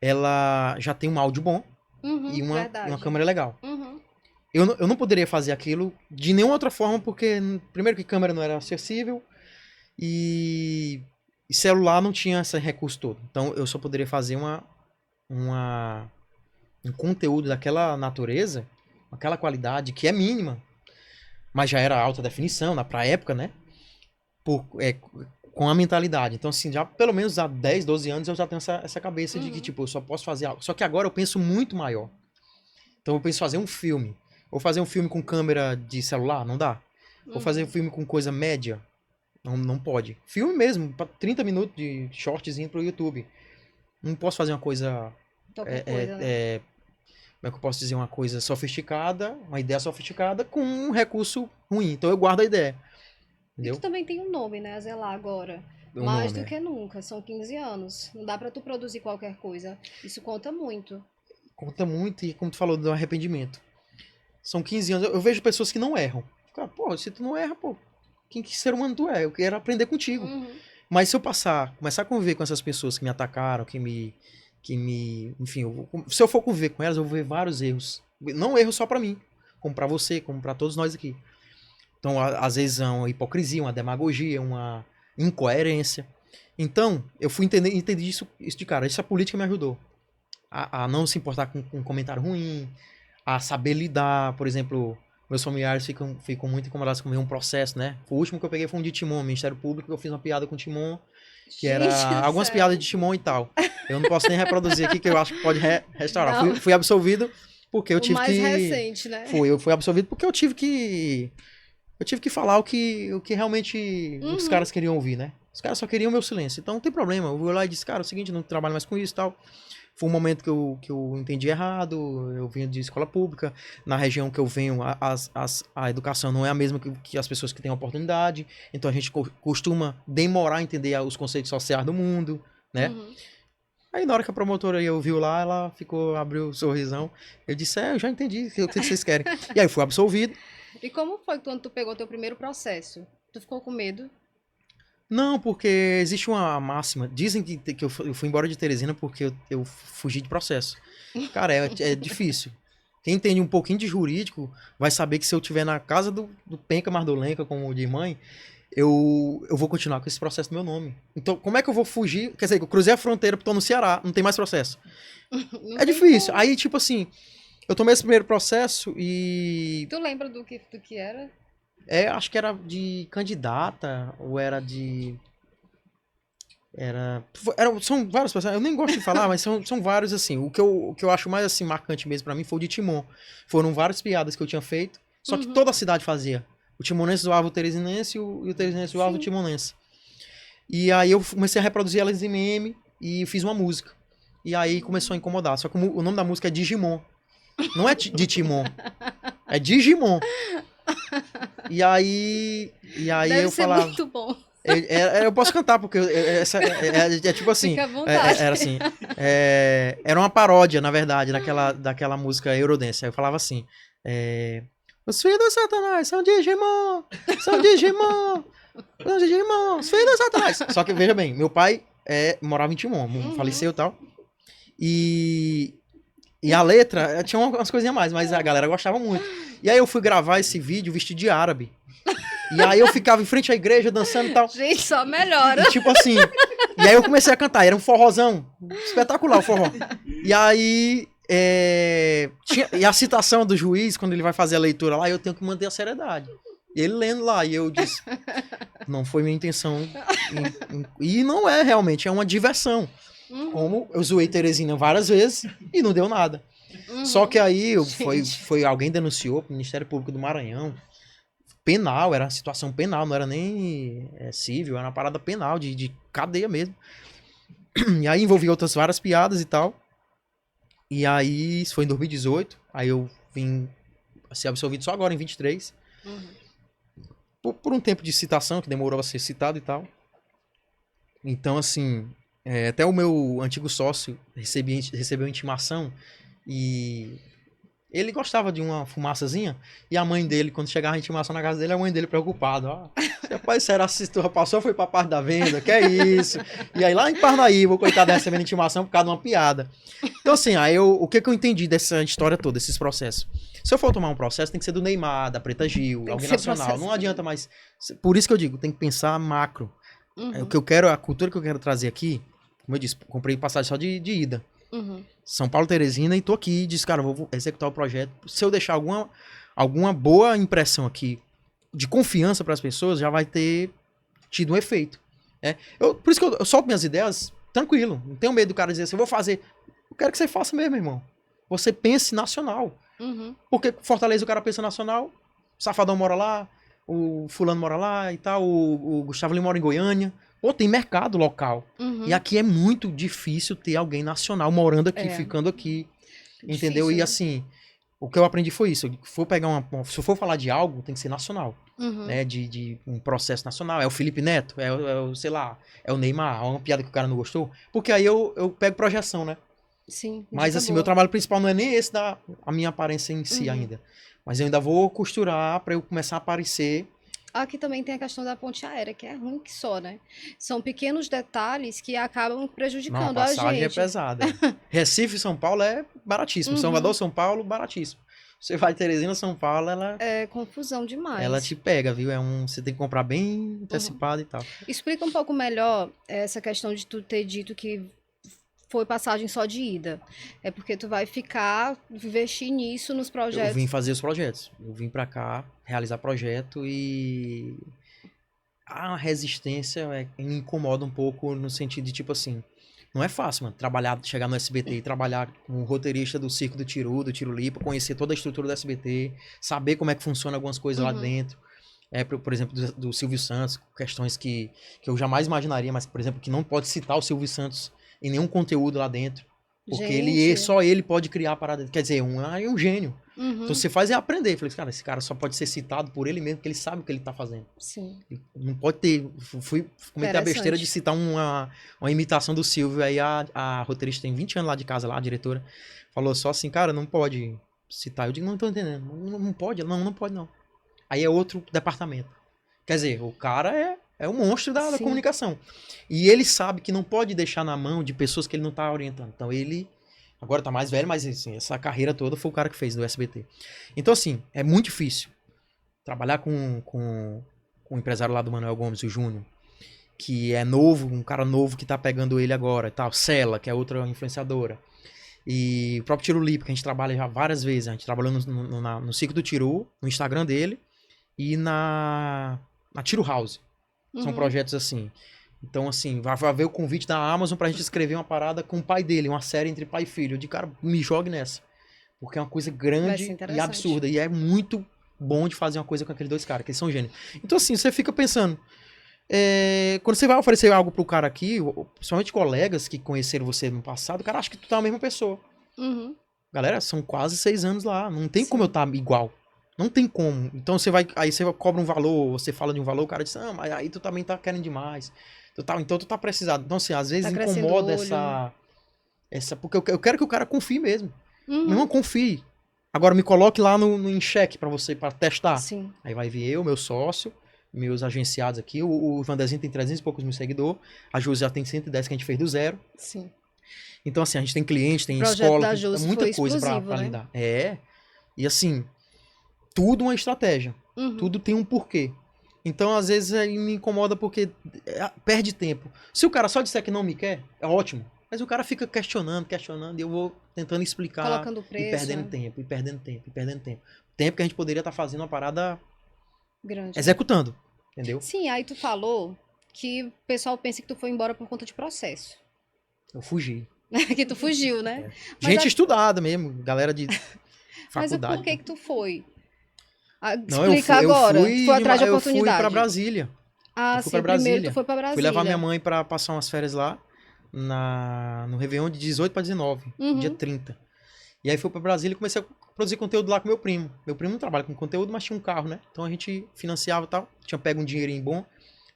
ela já tem um áudio bom e Uhum, uma verdade. câmera legal. Uhum, Eu não poderia fazer aquilo de nenhuma outra forma, porque, primeiro, que câmera não era acessível e, celular não tinha esse recurso todo. Então, eu só poderia fazer um conteúdo daquela natureza, aquela qualidade, que é mínima, mas já era alta definição, pra época, né? Por com a mentalidade. Então, assim, já pelo menos há 10, 12 anos eu já tenho essa cabeça de que, tipo, eu só posso fazer algo. Só que agora eu penso muito maior. Então eu penso fazer um filme. Ou fazer um filme com câmera de celular, não dá. Ou fazer um filme com coisa média, não pode. Filme mesmo, pra 30 minutos de shortzinho pro YouTube. Não posso fazer uma coisa... Qualquer coisa, né? Como é que eu posso dizer? Uma coisa sofisticada, uma ideia sofisticada com um recurso ruim. Então eu guardo a ideia. E Entendeu? tu também tem um nome, né, a zelar agora. O Mais nome, do que nunca, são 15 anos. Não dá pra tu produzir qualquer coisa. Isso conta muito. Conta muito e, como tu falou, do arrependimento. São 15 anos. Eu vejo pessoas que não erram. Cara, pô, se tu não erra, pô, que ser humano tu é? Eu quero aprender contigo. Uhum. Mas se eu começar a conviver com essas pessoas que me atacaram, enfim, se eu for conviver com elas, eu vou ver vários erros. Não erros só pra mim, como pra você, como pra todos nós aqui. Então, às vezes, é uma hipocrisia, uma demagogia, uma incoerência. Então, eu fui entendi isso de cara. Essa política me ajudou a não se importar com um comentário ruim, a saber lidar. Por exemplo, meus familiares ficam muito incomodados com um processo, né? O último que eu peguei foi um de Timon, Ministério Público, eu fiz uma piada com o Timon, que era Gente do algumas céu. piadas de Timon e tal. Eu não posso nem reproduzir aqui, que eu acho que pode restaurar. Não. Fui absolvido porque eu O tive mais que... recente, né? Eu fui absolvido porque eu tive que falar o que realmente os caras queriam ouvir, né? Os caras só queriam o meu silêncio. Então não tem problema. Eu vou lá e disse, cara, é o seguinte, não trabalho mais com isso e tal. Foi um momento que eu entendi errado. Eu vinha de escola pública. Na região que eu venho, a educação não é a mesma que as pessoas que têm oportunidade. Então a gente costuma demorar a entender os conceitos sociais do mundo, né? Uhum. Aí na hora que a promotora ouviu lá, ela abriu o sorrisão. Eu disse, eu já entendi o que vocês querem. E aí eu fui absolvido. E como foi quando tu pegou teu primeiro processo? Tu ficou com medo? Não, porque existe uma máxima. Dizem que eu fui embora de Teresina porque eu fugi de processo. Cara, é difícil. Quem entende um pouquinho de jurídico vai saber que se eu estiver na casa do Penca Mardolenca, como de mãe, eu vou continuar com esse processo no meu nome. Então, como é que eu vou fugir? Quer dizer, eu cruzei a fronteira, tô no Ceará, não tem mais processo. Não É tem difícil. como. Aí, tipo assim, eu tomei esse primeiro processo e... Tu lembra do que era? acho que era de candidata, ou era de... São vários personagens, eu nem gosto de falar, mas são vários, assim. O que eu acho mais, assim, marcante mesmo pra mim foi o de Timon. Foram várias piadas que eu tinha feito, só que toda a cidade fazia. O timonense zoava o teresinense e o teresinense zoava o timonense. E aí eu comecei a reproduzir elas em meme e fiz uma música. E aí começou a incomodar. Só que o nome da música é Digimon. Não é de Timon, é Digimon. E aí Deve eu ser falava... muito bom. Eu posso cantar, porque é tipo assim. Fica à vontade. Era assim. Era uma paródia, na verdade, daquela música Eurodance. Aí eu falava assim: os filhos do Satanás são Digimon! São Digimon! São Digimon! Os filhos do Satanás! Só que veja bem, meu pai morava em Timon, faleceu e tal. E a letra tinha umas coisinhas a mais, mas a galera gostava muito. E aí eu fui gravar esse vídeo vestido de árabe. E aí eu ficava em frente à igreja dançando e tal. Gente, só melhora. E tipo assim. E aí eu comecei a cantar. Era um forrozão. Espetacular o forró. E aí. E a citação do juiz, quando ele vai fazer a leitura lá, eu tenho que manter a seriedade. E ele lendo lá. E eu disse. Não foi minha intenção. E não é realmente. É uma diversão. Como eu zoei Teresina várias vezes e não deu nada. Só que aí alguém denunciou pro Ministério Público do Maranhão. Penal, era uma situação penal, não era nem civil, era uma parada penal, de cadeia mesmo. E aí envolvia outras várias piadas e tal. E aí, isso foi em 2018, aí eu vim ser absolvido só agora, em 23. Por um tempo de citação, que demorou a ser citado e tal. Então, assim, até o meu antigo sócio recebeu intimação e... Ele gostava de uma fumaçazinha, e a mãe dele, quando chegava a intimação na casa dele, a mãe dele preocupada, ó, rapaz, será se tu passou, foi pra parte da venda, que é isso? E aí lá em Parnaíba, o coitado recebendo intimação por causa de uma piada. Então assim, aí o que eu entendi dessa história toda, desses processos? Se eu for tomar um processo, tem que ser do Neymar, da Preta Gil, alguém nacional, não adianta mais, por isso que eu digo, tem que pensar macro. O que eu quero, a cultura que eu quero trazer aqui, como eu disse, comprei passagem só de ida. São Paulo, Teresina, e tô aqui e disse, cara, vou executar o projeto. Se eu deixar alguma boa impressão aqui de confiança para as pessoas, já vai ter tido um efeito. Por isso que eu solto minhas ideias tranquilo. Não tenho medo do cara dizer assim, eu vou fazer. Eu quero que você faça mesmo, irmão. Você pense nacional. Uhum. Porque Fortaleza o cara pensa nacional, o Safadão mora lá, o fulano mora lá e tal, o Gustavo Lima mora em Goiânia. Pô, tem mercado local. Uhum. E aqui é muito difícil ter alguém nacional morando aqui, ficando aqui. Entendeu? Difícil, E né? assim, o que eu aprendi foi isso. Se eu for falar de algo, tem que ser nacional. Uhum. Né? De um processo nacional. É o Felipe Neto, sei lá, é o Neymar, é uma piada que o cara não gostou. Porque aí eu pego projeção, né? Sim, Mas dica assim, boa. meu trabalho principal não é nem esse a minha aparência em si ainda. Mas eu ainda vou costurar pra eu começar a aparecer. Aqui também tem a questão da ponte aérea, que é ruim que só, né? São pequenos detalhes que acabam Não, a prejudicando a passagem é gente. pesada. Recife e São Paulo é baratíssimo. Salvador, São Paulo, baratíssimo. Você vai Teresina, São Paulo, É confusão ela demais. te pega, viu? Você tem que comprar bem antecipado e tal. Explica um pouco melhor essa questão de tu ter dito que foi passagem só de ida. É porque tu vai investir nisso nos Eu projetos. vim fazer os projetos. Eu vim pra cá realizar projeto e a resistência me incomoda um pouco no sentido de tipo assim, não é fácil, mano, chegar no SBT e trabalhar com o roteirista do Circo do Tiro Lipa, conhecer toda a estrutura do SBT, saber como é que funciona algumas coisas lá dentro. Por exemplo, do Silvio Santos, questões que eu jamais imaginaria, mas, por exemplo, que não pode citar o Silvio Santos em nenhum conteúdo lá dentro. Porque Gente. só ele pode criar a parada. Quer dizer, é um gênio. Uhum. Então você faz é aprender. Eu falei, cara, esse cara só pode ser citado por ele mesmo, porque ele sabe o que ele tá fazendo. Sim. Ele não pode ter. Cometer a besteira de citar uma imitação do Silvio. Aí a roteirista tem 20 anos lá de casa, lá, a diretora, falou só assim, cara, não pode citar. Eu digo, não tô entendendo. Não pode? Não pode, não. Aí é outro departamento. Quer dizer, o cara é o monstro da comunicação. E ele sabe que não pode deixar na mão de pessoas que ele não tá orientando. Então ele agora tá mais velho, mas assim, essa carreira toda foi o cara que fez do SBT. Então assim, é muito difícil trabalhar com o empresário lá do Manuel Gomes, o Júnior, que é novo, um cara novo que tá pegando ele agora e tal. Cela, que é outra influenciadora. E o próprio Tiro Lipa, que a gente trabalha já várias vezes. A gente trabalhou no Circo do Tiru, no Instagram dele, e na Tiro House. São projetos assim. Então, assim, vai haver o convite da Amazon pra gente escrever uma parada com o pai dele, uma série entre pai e filho. Eu digo, cara, me jogue nessa. Porque é uma coisa grande e absurda. E é muito bom de fazer uma coisa com aqueles dois caras, que eles são gênios. Então, assim, você fica pensando. Quando você vai oferecer algo pro cara aqui, principalmente colegas que conheceram você no passado, o cara acha que tu tá a mesma pessoa. Galera, são quase 6 anos lá. Não tem como eu estar igual. Não tem como. Então aí você cobra um valor, você fala de um valor, o cara diz, mas aí tu também tá querendo demais. Então tu tá precisado. Então, assim, às vezes incomoda essa. Porque eu quero que o cara confie mesmo. Meu irmão, confie. Agora me coloque lá em xeque pra você, pra testar. Sim. Aí vai vir eu, meu sócio, meus agenciados aqui. O Vandezinho tem 300 e poucos mil seguidores. A Ju já tem 110 que a gente fez do zero. Sim. Então, assim, a gente tem cliente, tem Projeto escola, tem muita coisa pra né? lidar. E assim, tudo uma estratégia. Tudo tem um porquê. Então, às vezes, aí me incomoda porque perde tempo. Se o cara só disser que não me quer, é ótimo. Mas o cara fica questionando, e eu vou tentando explicar. Colocando preço. E perdendo tempo. Tempo que a gente poderia estar fazendo uma parada grande. Executando. Entendeu? Sim, aí tu falou que o pessoal pensa que tu foi embora por conta de processo. Eu fugi. Que tu fugiu, né? Gente estudada mesmo, galera de faculdade. Mas por que tu foi? Não, Explica agora. Tu foi atrás de eu oportunidade. fui pra Brasília. Ah, sim, primeiro tu foi pra Brasília. Fui levar minha mãe pra passar umas férias lá, no Réveillon de 18 pra 19, dia 30. E aí fui pra Brasília e comecei a produzir conteúdo lá com meu primo. Meu primo não trabalha com conteúdo, mas tinha um carro, né? Então a gente financiava e tal. Tinha pego um dinheirinho bom,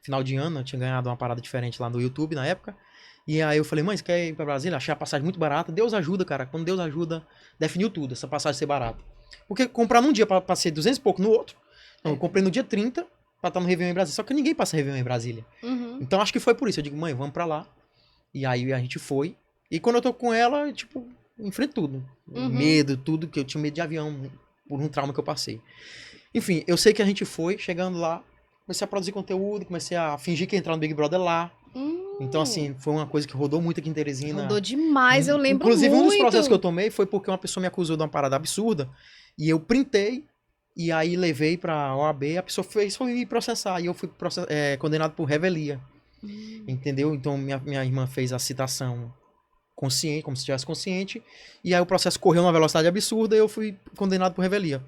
final de ano, eu tinha ganhado uma parada diferente lá no YouTube na época. E aí eu falei, mãe, você quer ir pra Brasília? Achei a passagem muito barata. Deus ajuda, cara. Quando Deus ajuda, definiu tudo, essa passagem ser barata. Porque comprar num dia pra ser 200 e pouco no outro. Não, eu comprei no dia 30 pra estar no Réveillon em Brasília. Só que ninguém passa Réveillon em Brasília. Então acho que foi por isso. Eu digo, mãe, vamos pra lá. E aí a gente foi. E quando eu tô com ela, tipo, enfrento tudo. Medo, tudo, que eu tinha medo de avião por um trauma que eu passei. Enfim, eu sei que a gente foi, chegando lá, comecei a produzir conteúdo, comecei a fingir que ia entrar no Big Brother lá. Então, assim, foi uma coisa que rodou muito aqui em Teresina. Rodou demais, eu lembro Inclusive, muito. um dos processos que eu tomei foi porque uma pessoa me acusou de uma parada absurda. E eu printei, e aí levei pra OAB, a pessoa foi me processar. E eu fui condenado por revelia. Entendeu? Então, minha irmã fez a citação consciente, como se estivesse consciente, e aí o processo correu numa velocidade absurda e eu fui condenado por revelia.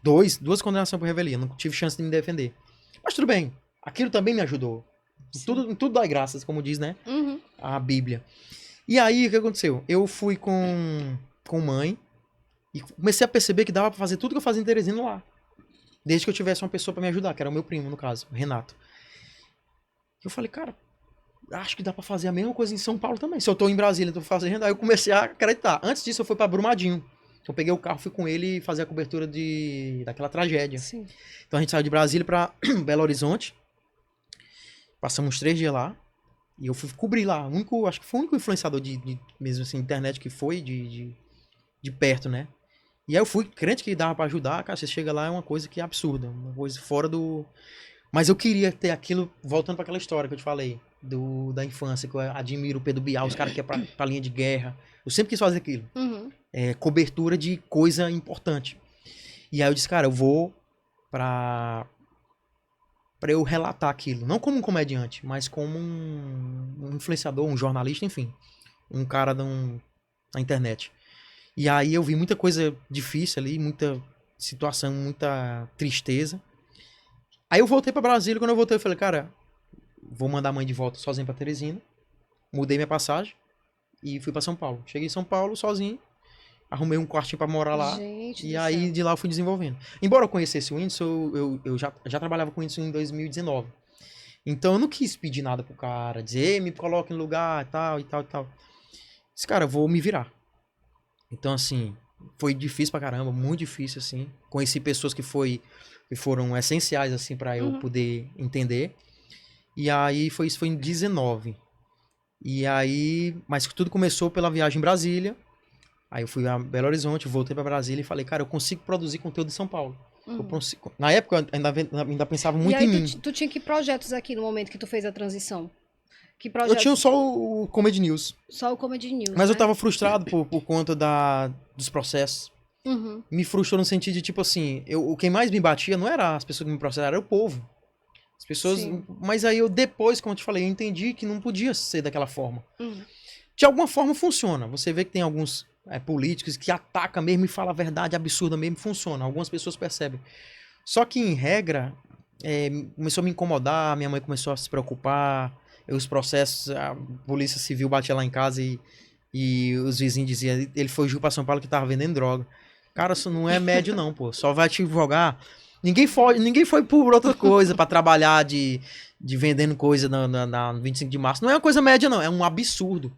Duas condenações por revelia, não tive chance de me defender. Mas tudo bem, aquilo também me ajudou. Tudo dá graças, como diz, né? A Bíblia. E aí, o que aconteceu? Eu fui com mãe e comecei a perceber que dava pra fazer tudo que eu fazia em Teresina lá. Desde que eu tivesse uma pessoa pra me ajudar, que era o meu primo, no caso, o Renato. Eu falei, cara, acho que dá pra fazer a mesma coisa em São Paulo também. Se eu tô em Brasília, tô fazendo, aí eu comecei a acreditar. Antes disso, eu fui pra Brumadinho. Eu peguei o carro, fui com ele fazer a cobertura daquela tragédia. Sim. Então a gente saiu de Brasília pra Belo Horizonte. Passamos 3 dias lá. E eu fui cobrir lá. Acho que foi o único influenciador de mesmo assim, internet que foi de perto, né? E aí eu fui crente que dava pra ajudar. Cara, você chega lá, é uma coisa que é absurda. Uma coisa fora do... Mas eu queria ter aquilo, voltando pra aquela história que eu te falei, da infância, que eu admiro o Pedro Bial, os caras que é pra linha de guerra. Eu sempre quis fazer aquilo. Cobertura de coisa importante. E aí eu disse, cara, eu vou pra eu relatar aquilo. Não como um comediante, mas como um influenciador, um jornalista, enfim. Um cara na internet. E aí eu vi muita coisa difícil ali, muita situação, muita tristeza. Aí eu voltei pra Brasília, quando eu voltei eu falei, cara, vou mandar a mãe de volta sozinho pra Teresina. Mudei minha passagem e fui pra São Paulo. Cheguei em São Paulo sozinho, arrumei um quartinho pra morar lá. Gente E do aí céu. de lá eu fui desenvolvendo. Embora eu conhecesse o Whindersson, eu já trabalhava com o Whindersson em 2019. Então eu não quis pedir nada pro cara, dizer, ei, me coloca em lugar e tal, e tal, e tal. Disse, cara, eu vou me virar. Então, assim, foi difícil pra caramba, muito difícil, assim. Conheci pessoas que foram essenciais, assim, pra eu poder entender. E aí, isso foi em 19. E aí, mas tudo começou pela viagem em Brasília. Aí eu fui a Belo Horizonte, voltei pra Brasília e falei, cara, eu consigo produzir conteúdo em São Paulo. Na época, eu ainda pensava E muito aí em mim. tu tinha que projetos aqui no momento que tu fez a transição? Que Eu projetos? tinha só o Comedy News. Só o Comedy News, Mas eu né? tava frustrado por conta dos processos. Me frustrou no sentido de, tipo assim, quem mais me batia não era as pessoas que me processaram, era o povo. As pessoas. Sim. Mas aí eu depois, como eu te falei, eu entendi que não podia ser daquela forma. De alguma forma funciona. Você vê que tem alguns políticos que atacam mesmo e falam a verdade absurda mesmo, funciona. Algumas pessoas percebem. Só que, em regra, começou a me incomodar, minha mãe começou a se preocupar, os processos, a polícia civil batia lá em casa e os vizinhos diziam, ele fugiu pra São Paulo que tava vendendo droga. Cara, isso não é médio não, pô. Só vai te jogar. Ninguém foi por outra coisa pra trabalhar de vendendo coisa na 25 de março. Não é uma coisa média não, é um absurdo.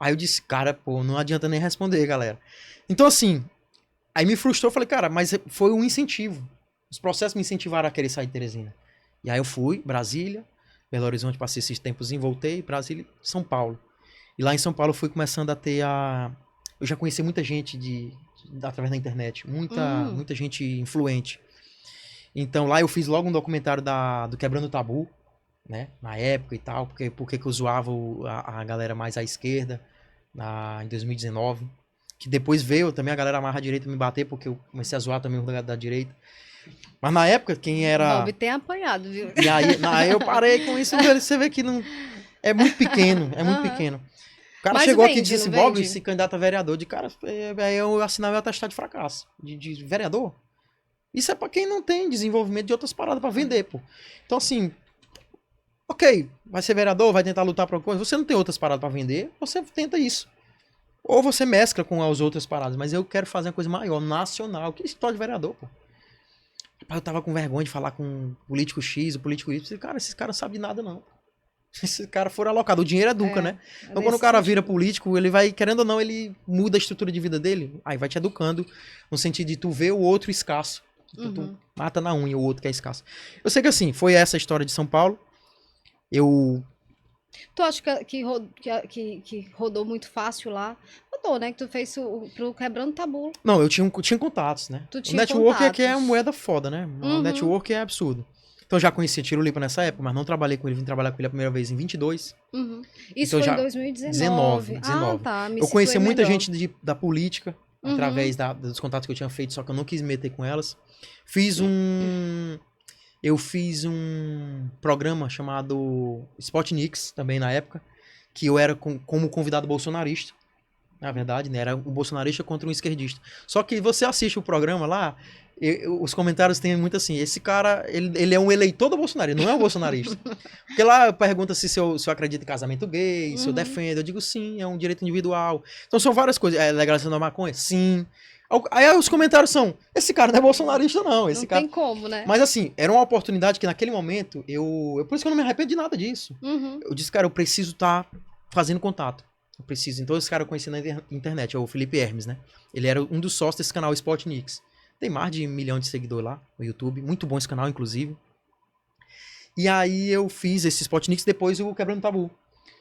Aí eu disse, cara, pô, não adianta nem responder, galera. Então assim, aí me frustrou, falei, cara, mas foi um incentivo. Os processos me incentivaram a querer sair de Teresina. E aí eu fui, Brasília, Belo Horizonte, passei esses tempos, voltei, Brasília, São Paulo. E lá em São Paulo eu fui começando a ter eu já conheci muita gente através da internet, muita gente influente. Então lá eu fiz logo um documentário do Quebrando o Tabu, né, na época e tal, porque que eu zoava a galera mais à esquerda em 2019. Que depois veio também a galera mais à direita me bater, porque eu comecei a zoar também o da direita. Mas na época, quem era... Bob tem apanhado, viu? E aí eu parei com isso, você vê que não... É muito pequeno, é muito pequeno. O cara Mas chegou aqui e vende, disse, não Bob, vende? se candidato a vereador. De cara, aí eu assinava o atestado de fracasso. De vereador. Isso é pra quem não tem desenvolvimento de outras paradas pra vender, pô. Então, assim... Ok, vai ser vereador, vai tentar lutar por alguma coisa. Você não tem outras paradas pra vender, você tenta isso. Ou você mescla com as outras paradas. Mas eu quero fazer uma coisa maior, nacional. Que história de vereador, pô. Eu tava com vergonha de falar com o político X, o político Y. Cara, esses caras não sabem de nada, não. Esses caras foram alocados. O dinheiro educa, né? Então quando o cara vira político, ele vai, querendo ou não, ele muda a estrutura de vida dele. Aí vai te educando no sentido de tu ver o outro escasso. Tu mata na unha o outro que é escasso. Eu sei que assim, foi essa a história de São Paulo. Tu acha que rodou muito fácil lá? Rodou, né? Que tu fez pro Quebrando Tabu. Não, eu tinha contatos, né? Tu O tinha network é que é contatos. uma moeda foda, né? O network é absurdo. Então eu já conhecia Tiro Lipa nessa época, mas não trabalhei com ele. Vim trabalhar com ele a primeira vez em 22. Isso Então foi já... em 2019. 19. Ah, tá. Me Eu conhecia situei muita melhor. gente da política, através dos contatos que eu tinha feito, só que eu não quis me meter com elas. Fiz Eu fiz um programa chamado Spotniks, também na época, que eu era como convidado bolsonarista. Na verdade, né? Era um bolsonarista contra um esquerdista. Só que você assiste o programa lá, os comentários têm muito assim, esse cara, ele é um eleitor do Bolsonaro, ele não é um bolsonarista. Porque lá pergunta se eu acredito em casamento gay, se eu defendo, eu digo sim, é um direito individual. Então são várias coisas. É legalização da maconha? Sim. Aí os comentários são, esse cara não é bolsonarista não, esse Não cara... tem como, né? Mas assim, era uma oportunidade que naquele momento, por isso que eu não me arrependo de nada disso. Eu disse, cara, eu preciso estar fazendo contato. Eu preciso. Então, esse cara eu conheci na internet, é o Felipe Hermes, né? Ele era um dos sócios desse canal Spotniks. Tem mais de 1 milhão de seguidores lá no YouTube. Muito bom esse canal, inclusive. E aí eu fiz esse Spotniks, depois o Quebrando Tabu.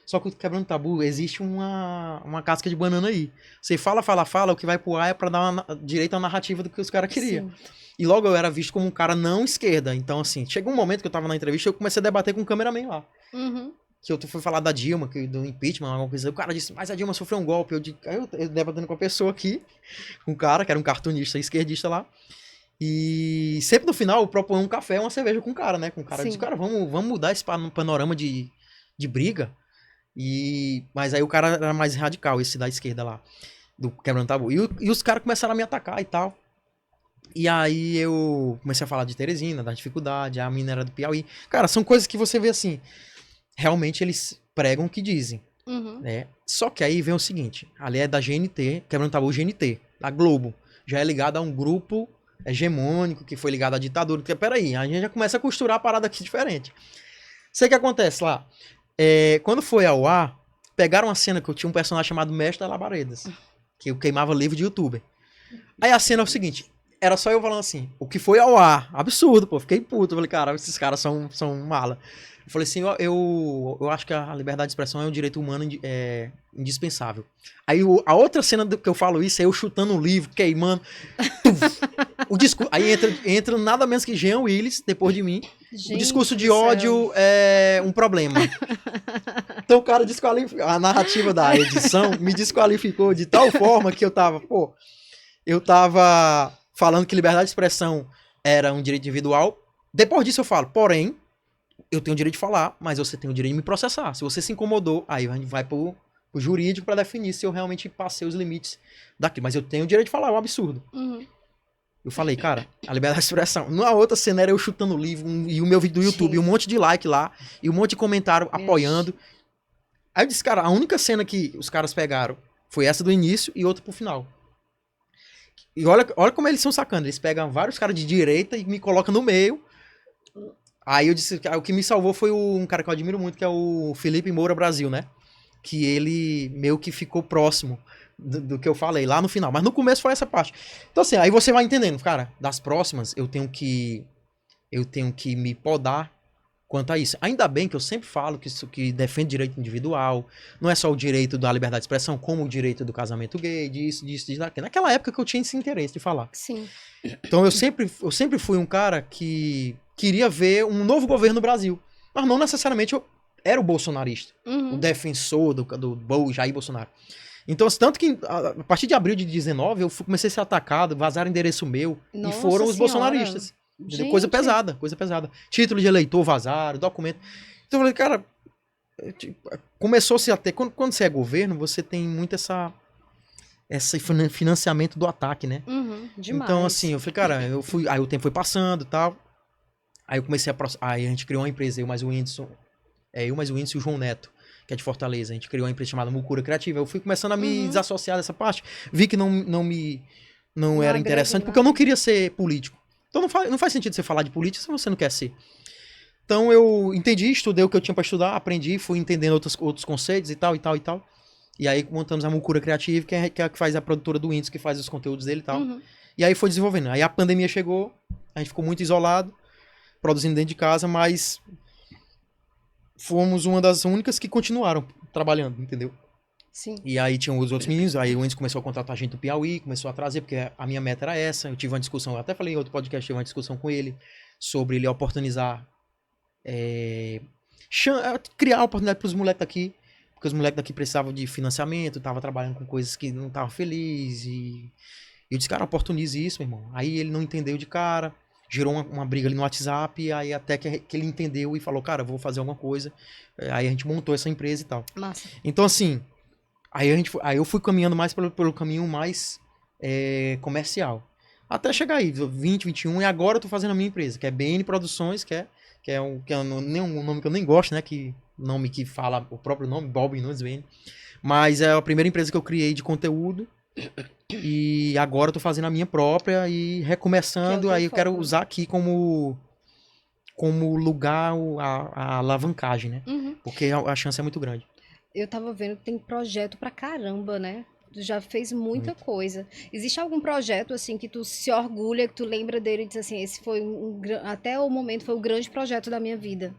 Só que o Quebrando Tabu, existe uma casca de banana aí. Você fala, o que vai pro ar é pra dar direito à narrativa do que os caras queriam. Sim. E logo eu era visto como um cara não esquerda. Então, assim, chegou um momento que eu tava na entrevista, eu comecei a debater com o cameraman lá. Que eu fui falar da Dilma, do impeachment, alguma coisa. O cara disse, mas a Dilma sofreu um golpe. Aí eu debatendo com a pessoa aqui, com um cara, que era um cartunista esquerdista lá. E sempre no final eu proponho um café, uma cerveja com o cara, né? Com o cara. Eu disse, cara, vamos mudar esse panorama de briga. Mas aí o cara era mais radical, esse da esquerda lá, do Quebrando Tabu. E os caras começaram a me atacar e tal. E aí eu comecei a falar de Teresina, da dificuldade, a mina era do Piauí. Cara, são coisas que você vê assim, realmente eles pregam o que dizem, né? Só que aí vem o seguinte, ali é da GNT, Quebrando Tabu GNT, da Globo. Já é ligado a um grupo hegemônico que foi ligado à ditadura. Porque, peraí, a gente já começa a costurar a parada aqui diferente. Sei o que acontece lá. Quando foi ao ar, pegaram uma cena que eu tinha um personagem chamado Mestre das Labaredas, que eu queimava livro de youtuber. Aí a cena é o seguinte, era só eu falando assim, o que foi ao ar, absurdo, pô, fiquei puto, eu falei, cara, esses caras são mala. Eu falei assim, eu acho que a liberdade de expressão é um direito humano indispensável. Aí a outra cena que eu falo isso é eu chutando um livro, queimando, aí entra nada menos que Jean Willis, depois de mim. Gente, o discurso de ódio é um problema. Então o cara desqualificou. A narrativa da edição me desqualificou de tal forma que eu tava falando que liberdade de expressão era um direito individual. Depois disso eu falo, porém, eu tenho o direito de falar, mas você tem o direito de me processar. Se você se incomodou, aí a gente vai pro jurídico pra definir se eu realmente passei os limites daquilo. Mas eu tenho o direito de falar, é um absurdo. Eu falei, cara, a liberdade de expressão. Na outra cena era eu chutando o livro e o meu vídeo do YouTube, um monte de like lá, e um monte de comentário apoiando. Aí eu disse, cara, a única cena que os caras pegaram foi essa do início e outra pro final. E olha como eles são sacanas. Eles pegam vários caras de direita e me colocam no meio. Aí eu disse, o que me salvou foi um cara que eu admiro muito, que é o Felipe Moura Brasil, né? Que ele meio que ficou próximo do que eu falei lá no final. Mas no começo foi essa parte. Então assim, aí você vai entendendo, cara, das próximas eu tenho que me podar quanto a isso. Ainda bem que eu sempre falo que defende direito individual, não é só o direito da liberdade de expressão, como o direito do casamento gay, disso, daquilo. Naquela época que eu tinha esse interesse de falar. Sim. Então eu sempre fui um cara que queria ver um novo governo no Brasil. Mas não necessariamente eu era o bolsonarista, o defensor do Jair Bolsonaro. Então, tanto que a partir de abril de 19, eu comecei a ser atacado, vazaram endereço meu, Nossa e foram os Senhora. bolsonaristas. Coisa pesada, coisa pesada. Título de eleitor vazaram, documento. Então eu falei, cara, começou-se a ter... Quando você é governo, você tem muito esse financiamento do ataque, né? Demais. Então, assim, eu falei, cara, aí o tempo foi passando e tal. Aí eu comecei aí a gente criou uma empresa, eu mais o Whindersson e o João Neto, que é de Fortaleza. A gente criou uma empresa chamada Mucura Criativa. Eu fui começando a me desassociar dessa parte. Vi que não era interessante, porque eu não queria ser político. Então não faz sentido você falar de política se você não quer ser. Então eu entendi, estudei o que eu tinha pra estudar, aprendi, fui entendendo outros conceitos e tal. E aí montamos a Mucura Criativa, que é a que faz a produtora do Whindersson, que faz os conteúdos dele e tal. E aí foi desenvolvendo. Aí a pandemia chegou, a gente ficou muito isolado, produzindo dentro de casa, mas fomos uma das únicas que continuaram trabalhando, entendeu? Sim. E aí tinham os outros meninos, aí o Whindersson começou a contratar gente do Piauí, começou a trazer, porque a minha meta era essa. Eu tive uma discussão, eu até falei em outro podcast, tive uma discussão com ele, sobre ele oportunizar, criar oportunidade para os moleques daqui, porque os moleques daqui precisavam de financiamento, estavam trabalhando com coisas que não estavam felizes, e eu disse, cara, oportunize isso, meu irmão. Aí ele não entendeu de cara, gerou uma briga ali no WhatsApp, e aí até que ele entendeu e falou, cara, vou fazer alguma coisa. Aí a gente montou essa empresa e tal. Massa. Então, assim, aí eu fui caminhando mais pelo caminho mais comercial. Até chegar aí, 20, 21, e agora eu tô fazendo a minha empresa, que é BN Produções, que é um nome que eu nem gosto, né? Nome que fala o próprio nome, Bob Nunes BN. Mas é a primeira empresa que eu criei de conteúdo. E agora eu tô fazendo a minha própria e recomeçando. Aí eu quero usar aqui como lugar a alavancagem, né? Uhum. Porque a chance é muito grande. Eu tava vendo que tem projeto pra caramba, né? Tu já fez muita coisa. Existe algum projeto, assim, que tu se orgulha, que tu lembra dele e diz assim, esse foi até o momento foi o grande projeto da minha vida?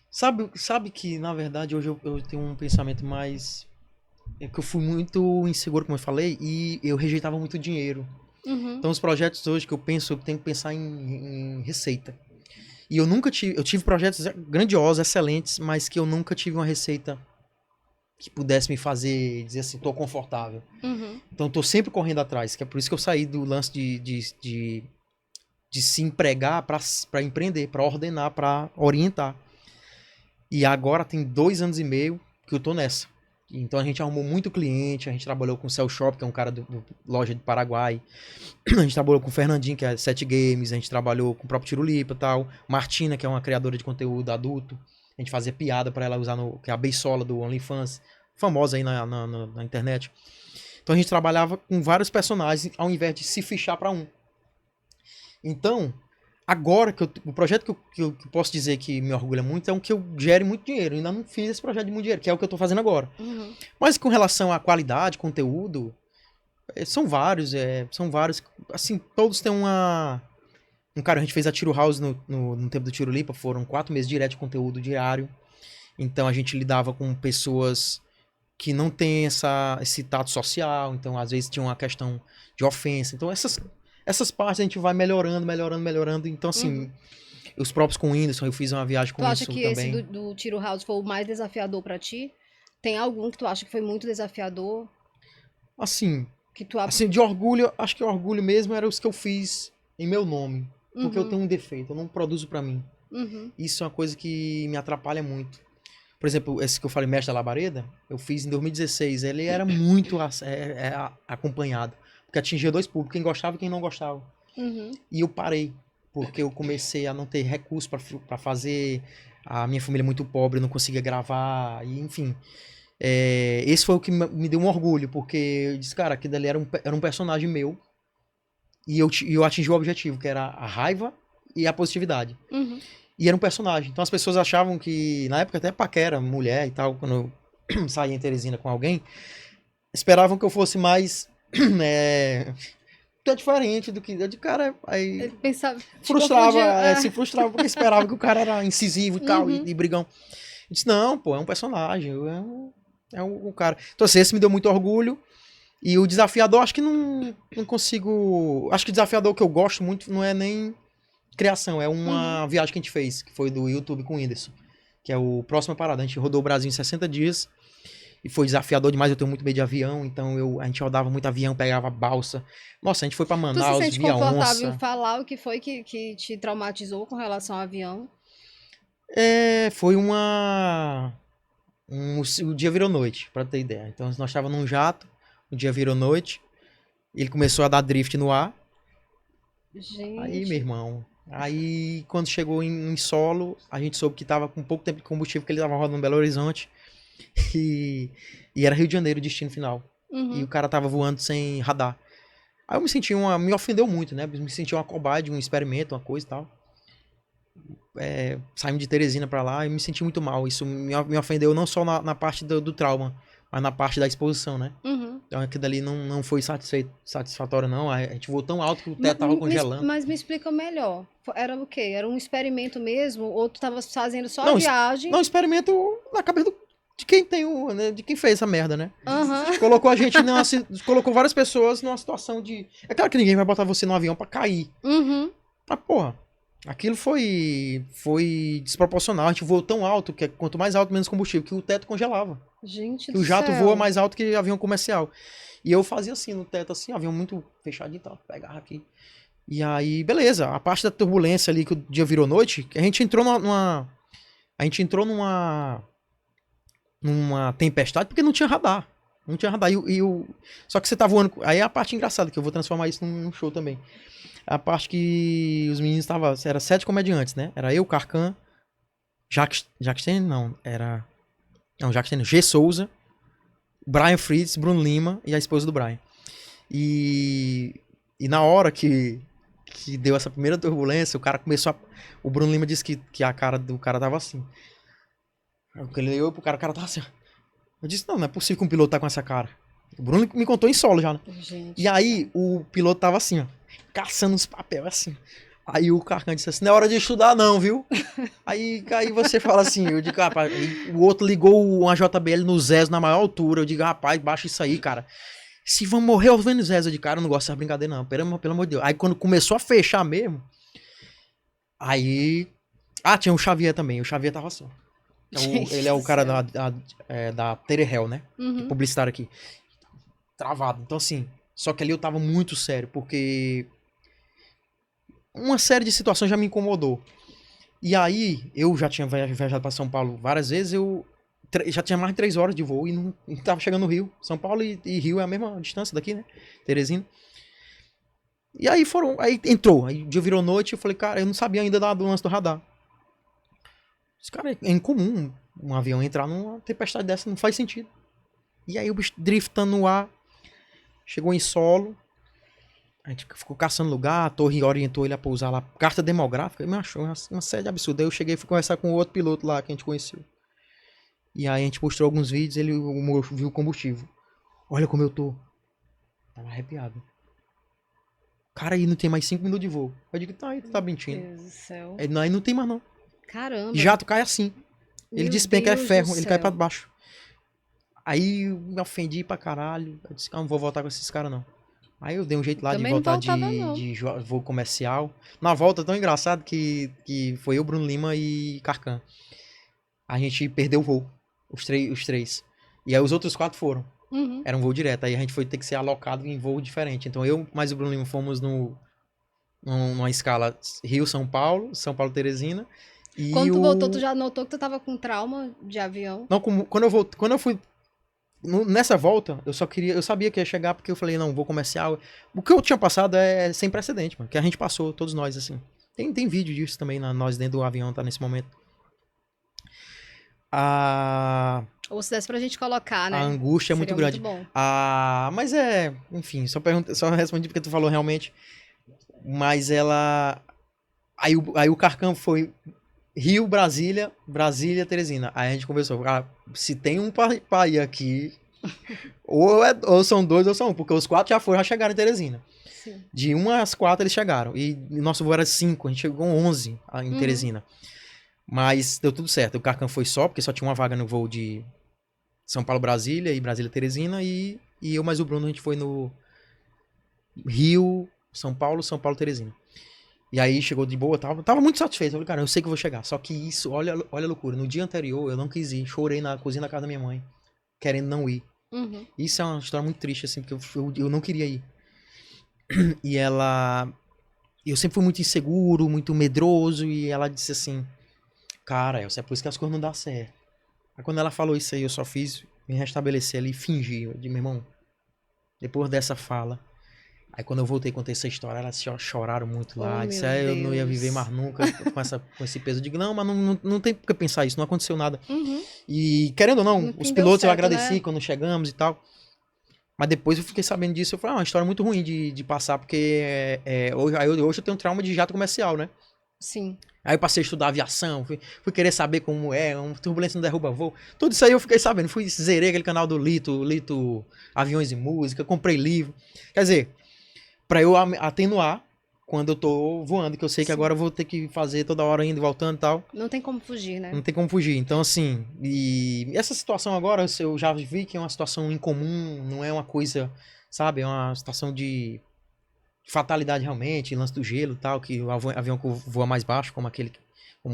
Sabe que, na verdade, hoje eu tenho um pensamento mais... É que eu fui muito inseguro, como eu falei, e eu rejeitava muito dinheiro. Uhum. Então, os projetos hoje que eu penso, eu tenho que pensar em receita. E eu nunca tive... Eu tive projetos grandiosos, excelentes, mas que eu nunca tive uma receita que pudesse me fazer dizer assim, tô confortável. Uhum. Então, eu tô sempre correndo atrás, que é por isso que eu saí do lance de se empregar para empreender, para ordenar, para orientar. E agora tem 2 anos e meio que eu tô nessa. Então a gente arrumou muito cliente, a gente trabalhou com o Cell Shop, que é um cara do loja do Paraguai. A gente trabalhou com o Fernandinho, que é 7 Games, a gente trabalhou com o próprio Tirulipa e tal. Martina, que é uma criadora de conteúdo adulto. A gente fazia piada para ela usar que é a Beisola do OnlyFans, famosa aí na internet. Então a gente trabalhava com vários personagens ao invés de se fichar para um. Então, agora o projeto que eu posso dizer que me orgulha muito é um que eu gere muito dinheiro. Eu ainda não fiz esse projeto de muito dinheiro, que é o que eu tô fazendo agora. Uhum. Mas com relação à qualidade, conteúdo, são vários, assim, todos têm cara, a gente fez a Tiro House no tempo do Tiro Lipa, foram 4 meses direto de conteúdo diário. Então a gente lidava com pessoas que não têm esse tato social, então às vezes tinha uma questão de ofensa. Então essas partes a gente vai melhorando. Então, assim, os próprios com o Whindersson, eu fiz uma viagem com Tu o acha Whindersson que também. esse do Tiro House foi o mais desafiador pra ti? Tem algum que tu acha que foi muito desafiador? Assim, Que tu... de orgulho, acho que orgulho mesmo era os que eu fiz em meu nome. Porque eu tenho um defeito, eu não produzo pra mim. Uhum. Isso é uma coisa que me atrapalha muito. Por exemplo, esse que eu falei, Mestre da Labareda, eu fiz em 2016. Ele era muito acompanhado. Porque atingia 2 públicos, quem gostava e quem não gostava. Uhum. E eu parei, porque eu comecei a não ter recurso pra fazer. A minha família é muito pobre, eu não conseguia gravar, e enfim. Esse foi o que me deu um orgulho, porque eu disse, cara, aquilo dali era um personagem meu, e eu atingi o objetivo, que era a raiva e a positividade. Uhum. E era um personagem. Então as pessoas achavam que, na época até paquera, mulher e tal, quando eu saía em Teresina com alguém, esperavam que eu fosse mais... é diferente do que... De cara, aí... Ele pensava... Frustrava, se frustrava porque esperava que o cara era incisivo e tal, Uhum. e brigão. Eu disse, não, pô, é um personagem, é um cara. Então assim, esse me deu muito orgulho. E o desafiador, acho que não consigo... Acho que o desafiador que eu gosto muito não é nem criação, é uma viagem que a gente fez, que foi do YouTube com o Whindersson, que é o Próxima Parada. A gente rodou o Brasil em 60 dias e foi desafiador demais, eu tenho muito medo de avião, então a gente rodava muito avião, pegava balsa. Nossa, a gente foi pra Manaus, tu se sente via confortável onça. em falar o que foi que te traumatizou com relação ao avião? Foi o dia virou noite, pra ter ideia. Então nós estávamos num jato, o dia virou noite, ele começou a dar drift no ar. Gente. Aí, meu irmão, quando chegou em solo, a gente soube que tava com pouco tempo de combustível, que ele tava rodando em Belo Horizonte. E era Rio de Janeiro o destino final. Uhum. E o cara tava voando sem radar. Aí eu me ofendeu muito, né? Me senti uma cobaia de um experimento, uma coisa e tal. Saímos de Teresina pra lá e me senti muito mal. Isso me ofendeu não só na parte do trauma, mas na parte da exposição, né? Uhum. Então aquilo dali não foi satisfatório, não. A gente voou tão alto que o teto tava congelando. Mas me explica melhor. Era o quê? Era um experimento mesmo? Ou tu tava fazendo só Não, a viagem? Não, experimento na cabeça de quem tem né, de quem fez essa merda, né? Uhum. Colocou a gente colocou várias pessoas numa situação de... É claro que ninguém vai botar você no avião pra cair. Uhum. Mas, porra, aquilo foi desproporcional. A gente voou tão alto que quanto mais alto, menos combustível, que o teto congelava. Gente Que do o jato céu. voa mais alto que avião comercial. E eu fazia assim no teto, assim, avião muito fechadinho e tal. Pegava aqui. E aí, beleza. A parte da turbulência ali que o dia virou noite, que a gente entrou a gente entrou numa tempestade porque não tinha radar. Não tinha radar. Só que você tá voando. Aí é a parte engraçada, que eu vou transformar isso num show também. A parte que os meninos estavam. Era 7 comediantes, né? Era eu, Carcan, Jacques Stênio, não. Era. Não, Jacques Stênio, G. Souza, Brian Fritz, Bruno Lima e a esposa do Brian. E na hora que deu essa primeira turbulência, o cara começou a. O Bruno Lima disse que a cara do cara tava assim. Ele olhou pro cara, o cara tava assim. Eu disse, não é possível que um piloto tá com essa cara. O Bruno me contou em solo já, né? Gente. E aí, o piloto tava assim, ó, caçando os papéis, assim. Aí o Carcan disse assim, não é hora de estudar não, viu? aí você fala assim, eu digo, rapaz, o outro ligou uma JBL no Zezo na maior altura, eu digo, rapaz, baixa isso aí, cara. Se vão morrer os vendo Zezo, de cara, eu não gosto dessa brincadeira não, pelo amor de Deus. Aí quando começou a fechar mesmo, aí... Ah, tinha o Xavier também, o Xavier tava assim, ó. Ele é o cara da Terehel, né? Uhum. Publicitário aqui. Travado. Então, assim, só que ali eu tava muito sério, porque uma série de situações já me incomodou. E aí, eu já tinha viajado pra São Paulo várias vezes, eu já tinha mais de 3 horas de voo e não tava chegando no Rio. São Paulo e Rio é a mesma distância daqui, né? Teresina. E aí aí entrou, aí o dia virou noite, eu falei, cara, eu não sabia ainda do lance do radar. Esse cara é incomum um avião entrar numa tempestade dessa, não faz sentido. E aí o bicho driftando no ar, chegou em solo, a gente ficou caçando lugar, a torre orientou ele a pousar lá, carta demográfica, me achou uma série de absurdo. Aí eu cheguei e fui conversar com o outro piloto lá que a gente conheceu. E aí a gente mostrou alguns vídeos, ele viu o combustível. Olha como eu tô. Tava arrepiado. Cara, aí não tem mais 5 minutos de voo. Eu digo, tá aí, tu tá mentindo. Meu Deus do céu. Aí não tem mais não. Caramba. Jato cai assim. Ele despenca, é ferro, ele cai pra céu. baixo. Aí eu me ofendi pra caralho. Eu disse, não vou voltar com esses caras não. Aí eu dei um jeito lá Também de voltar não voltava, de voo comercial. Na volta, tão engraçado que foi eu, Bruno Lima e Carcan. A gente perdeu o voo. Os três. E aí os outros 4 foram. Uhum. Era um voo direto. Aí a gente foi ter que ser alocado em voo diferente. Então eu mais o Bruno Lima fomos numa escala Rio-São Paulo, São Paulo-Teresina. Quando tu voltou, tu já notou que tu tava com trauma de avião? Não, quando eu fui nessa volta, eu sabia que ia chegar porque eu falei, não, vou comercial. O que eu tinha passado é sem precedente, mano, que a gente passou, todos nós, assim. Tem vídeo disso também, nós dentro do avião, tá nesse momento. Ou se desse pra gente colocar, né? A angústia é muito grande. Muito bom. Mas enfim, só respondi porque tu falou realmente. Mas ela... Aí o Carcam foi... Rio, Brasília, Teresina. Aí a gente conversou, se tem um pai aqui, ou são 2 ou são 1, porque os 4 já chegaram em Teresina. Sim. De 1 às 4 eles chegaram. E nosso voo era 5, a gente chegou 11 em Teresina. Mas deu tudo certo. O Carcam foi só, porque só tinha uma vaga no voo de São Paulo, Brasília e Brasília, Teresina. E eu mais o Bruno, a gente foi no Rio, São Paulo, Teresina. E aí chegou de boa, tava muito satisfeito. Eu falei, cara, eu sei que eu vou chegar. Só que isso, olha a loucura. No dia anterior, eu não quis ir. Chorei na cozinha da casa da minha mãe, querendo não ir. Uhum. Isso é uma história muito triste, assim, porque eu não queria ir. E eu sempre fui muito inseguro, muito medroso. E ela disse assim, cara, é por isso que as coisas não dão certo. Aí quando ela falou isso aí, eu só fiz me restabelecer ali e fingir. Eu disse, meu irmão, depois dessa fala... Aí quando eu voltei e contei essa história, elas choraram muito lá. Disse, eu não ia viver mais nunca com esse peso. Eu digo, não, mas não tem por que pensar isso, não aconteceu nada. Uhum. E querendo ou não, os pilotos certo, eu agradeci, né? Quando chegamos e tal. Mas depois eu fiquei sabendo disso, eu falei, uma história muito ruim de passar, porque hoje eu tenho um trauma de jato comercial, né? Sim. Aí eu passei a estudar aviação, fui querer saber como é, uma turbulência não derruba voo. Tudo isso aí eu fiquei sabendo. Zerei aquele canal do Lito Aviões e Música, comprei livro. Quer dizer... Pra eu atenuar quando eu tô voando, que eu sei que agora eu vou ter que fazer toda hora indo e voltando e tal. Não tem como fugir, né? Não tem como fugir. Então, assim, e essa situação agora, eu já vi que é uma situação incomum, não é uma coisa, sabe? É uma situação de fatalidade realmente, lance do gelo e tal, que o avião voa mais baixo, como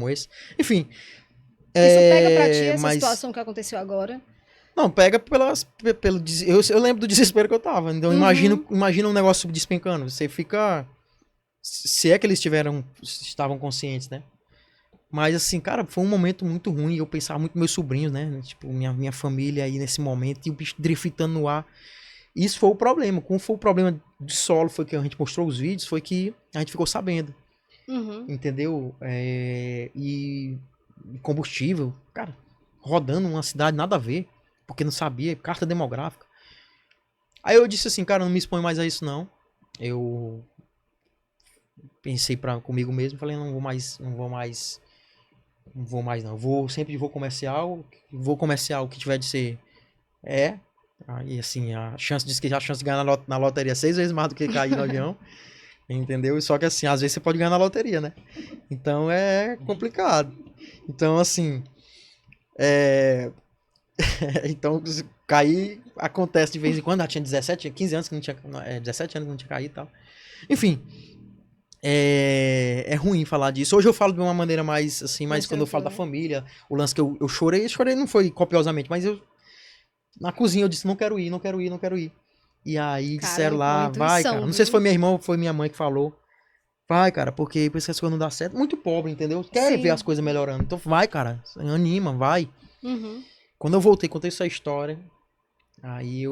esse. Enfim. Isso pega pra ti essa situação que aconteceu agora? Não, pega eu lembro do desespero que eu tava. Então, imagina um negócio despencando. Você fica Se é que eles estavam conscientes, né? Mas assim, cara, foi um momento muito ruim. Eu pensava muito nos meus sobrinhos, né? Tipo, minha família aí nesse momento e o bicho driftando no ar. Isso foi o problema. Como foi o problema de solo, foi que a gente mostrou os vídeos, foi que a gente ficou sabendo. Uhum. Entendeu? E combustível, cara, rodando uma cidade nada a ver, porque não sabia, carta demográfica. Aí eu disse assim, cara, não me exponho mais a isso não. Eu pensei comigo mesmo, falei, não vou mais, não. Sempre vou comercial, o que tiver de ser Aí assim, a chance de ganhar na loteria 6 vezes mais do que cair no avião. Entendeu? Só que assim, às vezes você pode ganhar na loteria, né? Então é complicado. Então, assim. Então, cair acontece de vez em quando. Já tinha 17, 15 anos que não tinha. 17 anos que não tinha caído e tal. Enfim. É ruim falar disso. Hoje eu falo de uma maneira mais assim, mais quando eu falo da família. O lance que eu chorei não foi copiosamente, mas eu. Na cozinha eu disse, não quero ir, não quero ir, não quero ir. E aí disseram lá, vai, cara. Não sei se foi minha irmã ou foi minha mãe que falou. Vai, cara, porque pensa que as coisas não dão certo. Muito pobre, entendeu? Quer ver as coisas melhorando. Então vai, cara. Anima, vai. Uhum. Quando eu voltei, contei essa história. Aí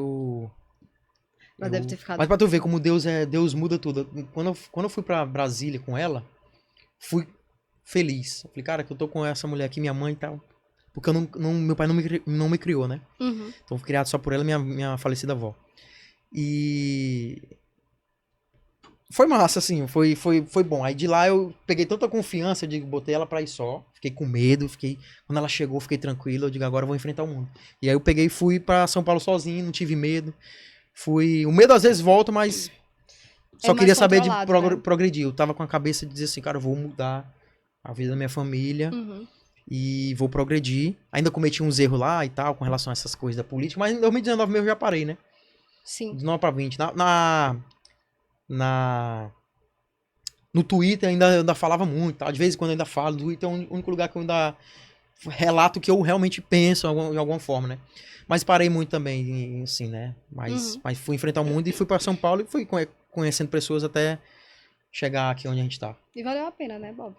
Mas deve ter ficado. Mas pra tu ver como Deus muda tudo. Quando eu fui pra Brasília com ela, fui feliz. Eu falei, cara, que eu tô com essa mulher aqui, minha mãe e tal. Porque meu pai não me criou, né? Uhum. Então fui criado só por ela e minha falecida avó. E foi massa, assim, foi bom. Aí de lá eu peguei tanta confiança, eu digo, botei ela pra ir só. Fiquei com medo, quando ela chegou, fiquei tranquilo. Eu digo, agora eu vou enfrentar o mundo. E aí eu peguei e fui pra São Paulo sozinho, não tive medo. O medo às vezes volta, mas só queria saber de progredir. Eu tava com a cabeça de dizer assim, cara, eu vou mudar a vida da minha família. Uhum. E vou progredir. Ainda cometi uns erros lá e tal, com relação a essas coisas da política, mas em 2019 mesmo eu já parei, né? Sim. De 9 pra 20. No Twitter ainda falava muito, tá? De vez em quando eu ainda falo. No Twitter é o único lugar que eu ainda relato o que eu realmente penso de alguma forma, né? Mas parei muito também, assim, né? Mas fui enfrentar o mundo e fui pra São Paulo e fui conhecendo pessoas até chegar aqui onde a gente tá. E valeu a pena, né, Bob?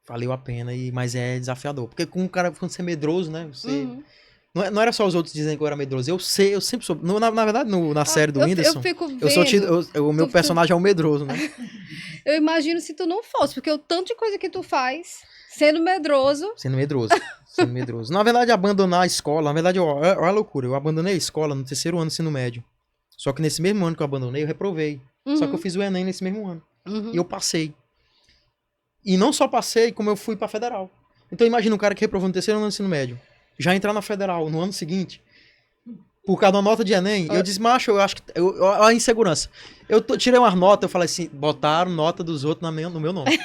Valeu a pena, mas é desafiador. Porque com um cara, quando você é medroso, né? Você... Não era só os outros dizendo que eu era medroso. Eu sempre soube. Na verdade, na série do Whindersson, eu fico vendo, o meu personagem é o medroso, né? Eu imagino se tu não fosse, porque o tanto de coisa que tu faz, sendo medroso. Sendo medroso. Na verdade, abandonar a escola, na verdade, olha a loucura. Eu abandonei a escola no 3º ano do ensino médio. Só que nesse mesmo ano que eu abandonei, eu reprovei. Só que eu fiz o Enem nesse mesmo ano. E eu passei. E não só passei, como eu fui pra federal. Então imagina um cara que reprovou no 3º ano do ensino médio. Já entrar na federal no ano seguinte, por causa da nota de Enem, eu disse, macho, eu acho que... a insegurança. Eu tirei umas notas, eu falei assim, botaram nota dos outros no meu nome.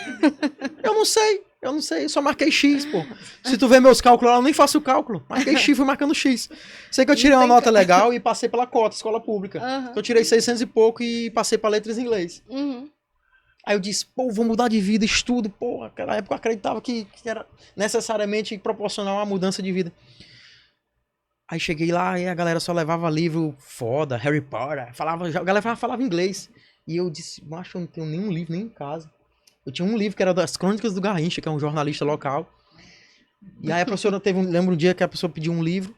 eu não sei, só marquei X, pô. Se tu vê meus cálculos lá, eu nem faço o cálculo. Marquei X, fui marcando X. Sei que eu tirei uma nota legal e passei pela cota, escola pública. Então eu tirei 600 e pouco e passei pra letras em inglês. Aí eu disse, pô, vou mudar de vida, estudo, pô. Naquela época eu acreditava que era necessariamente proporcional a mudança de vida. Aí cheguei lá e a galera só levava livro foda, Harry Potter, a galera falava inglês. E eu disse, macho, eu não tenho nenhum livro, nem em casa. Eu tinha um livro que era das Crônicas do Garrincha, que é um jornalista local. E aí a professora lembra um dia que a pessoa pediu um livro,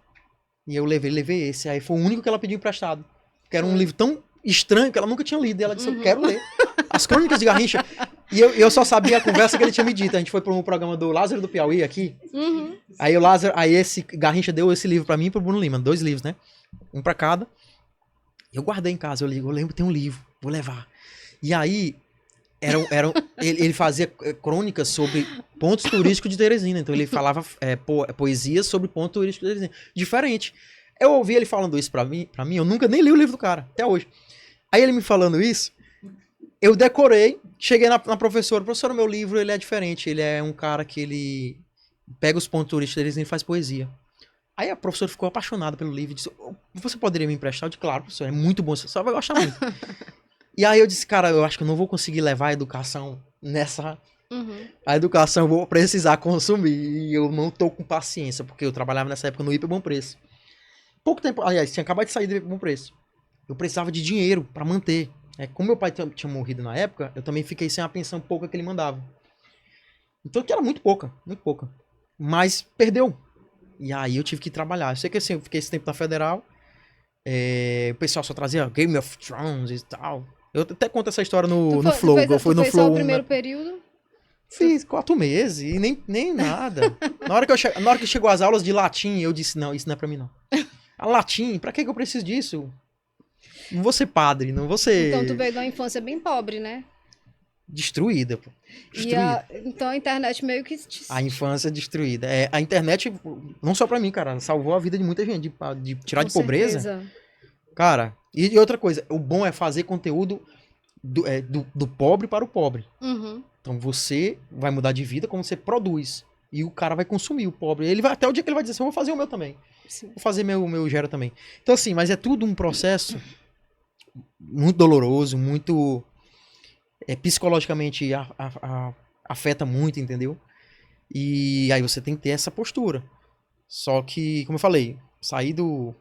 e eu levei esse. Aí foi o único que ela pediu emprestado. Que era um livro tão estranho que ela nunca tinha lido. E ela disse, eu quero ler. As Crônicas de Garrincha. E eu só sabia a conversa que ele tinha me dito. A gente foi para um programa do Lázaro do Piauí aqui. Aí esse Garrincha deu esse livro para mim e pro Bruno Lima. 2 livros, né? Um para cada. Eu guardei em casa. Eu lembro, tem um livro. Vou levar. E aí, ele fazia crônicas sobre pontos turísticos de Teresina. Então ele falava poesias sobre pontos turísticos de Teresina. Diferente. Eu ouvi ele falando isso pra mim. Eu nunca nem li o livro do cara. Até hoje. Aí ele me falando isso. Eu decorei, cheguei na professora. Professora, meu livro ele é diferente. Ele é um cara que ele pega os pontos turísticos e faz poesia. Aí a professora ficou apaixonada pelo livro e disse, você poderia me emprestar? Eu disse, claro, professor, é muito bom, você só vai gostar muito. E aí eu disse, cara, eu acho que eu não vou conseguir levar a educação nessa... A educação eu vou precisar consumir e eu não tô com paciência, porque eu trabalhava nessa época no Hiper Bom Preço. Pouco tempo, aliás, tinha acabado de sair do Hiper Bom Preço. Eu precisava de dinheiro pra manter. Como meu pai tinha morrido na época, eu também fiquei sem a pensão pouca que ele mandava. Então, que era muito pouca, muito pouca. Mas perdeu. E aí eu tive que trabalhar. Eu sei que assim, eu fiquei esse tempo na Federal. O pessoal só trazia Game of Thrones e tal. Eu até conto essa história no Flow. Eu fui no fez Flow só o 1, primeiro né? período? Fiz 4 meses e nem nada. Na hora que chegou as aulas de latim, eu disse, não, isso não é pra mim, não. A latim, pra que eu preciso disso? Não vou ser padre, não vou Então tu ser veio de uma infância bem pobre, né? destruída, pô. Destruída. Então a internet meio que A infância destruída. A internet, não só pra mim, cara, salvou a vida de muita gente, de tirar com de pobreza. certeza. Cara, e outra coisa, o bom é fazer conteúdo do pobre para o pobre. Uhum. Então você vai mudar de vida como você produz. E o cara vai consumir o pobre. Ele vai até o dia que ele vai dizer assim, eu vou fazer o meu também. Sim. Vou fazer meu gera também. Então assim, mas é tudo um processo muito doloroso, muito psicologicamente afeta muito, entendeu? E aí você tem que ter essa postura. Só que, como eu falei, saí do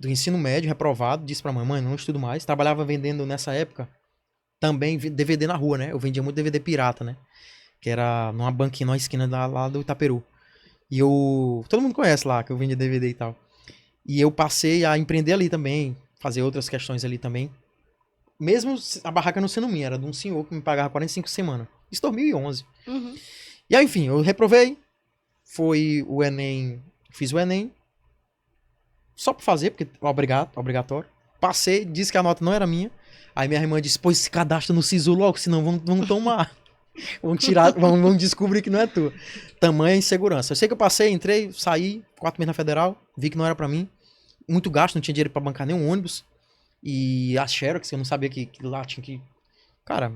ensino médio reprovado, disse pra mãe, não estudo mais. Trabalhava vendendo nessa época também DVD na rua, né? Eu vendia muito DVD pirata, né? Que era numa banquinha, numa esquina lá do Itaperu. E todo mundo conhece lá que eu vendia DVD e tal. E eu passei a empreender ali também, fazer outras questões ali também. Mesmo a barraca não sendo minha, era de um senhor que me pagava 45 semanas. Isso em 2011. Uhum. E aí, enfim, eu reprovei. Foi o Enem. Fiz o Enem. Só pra fazer, porque obrigatório. Passei, disse que a nota não era minha. Aí minha irmã disse, se cadastra no SISU logo, senão vão tomar. vão descobrir que não é tua. Tamanha insegurança. Eu sei que eu passei, entrei, saí, 4 meses na Federal, vi que não era pra mim. Muito gasto, não tinha dinheiro pra bancar nenhum ônibus. E a Xerox, eu não sabia que lá tinha que... Cara,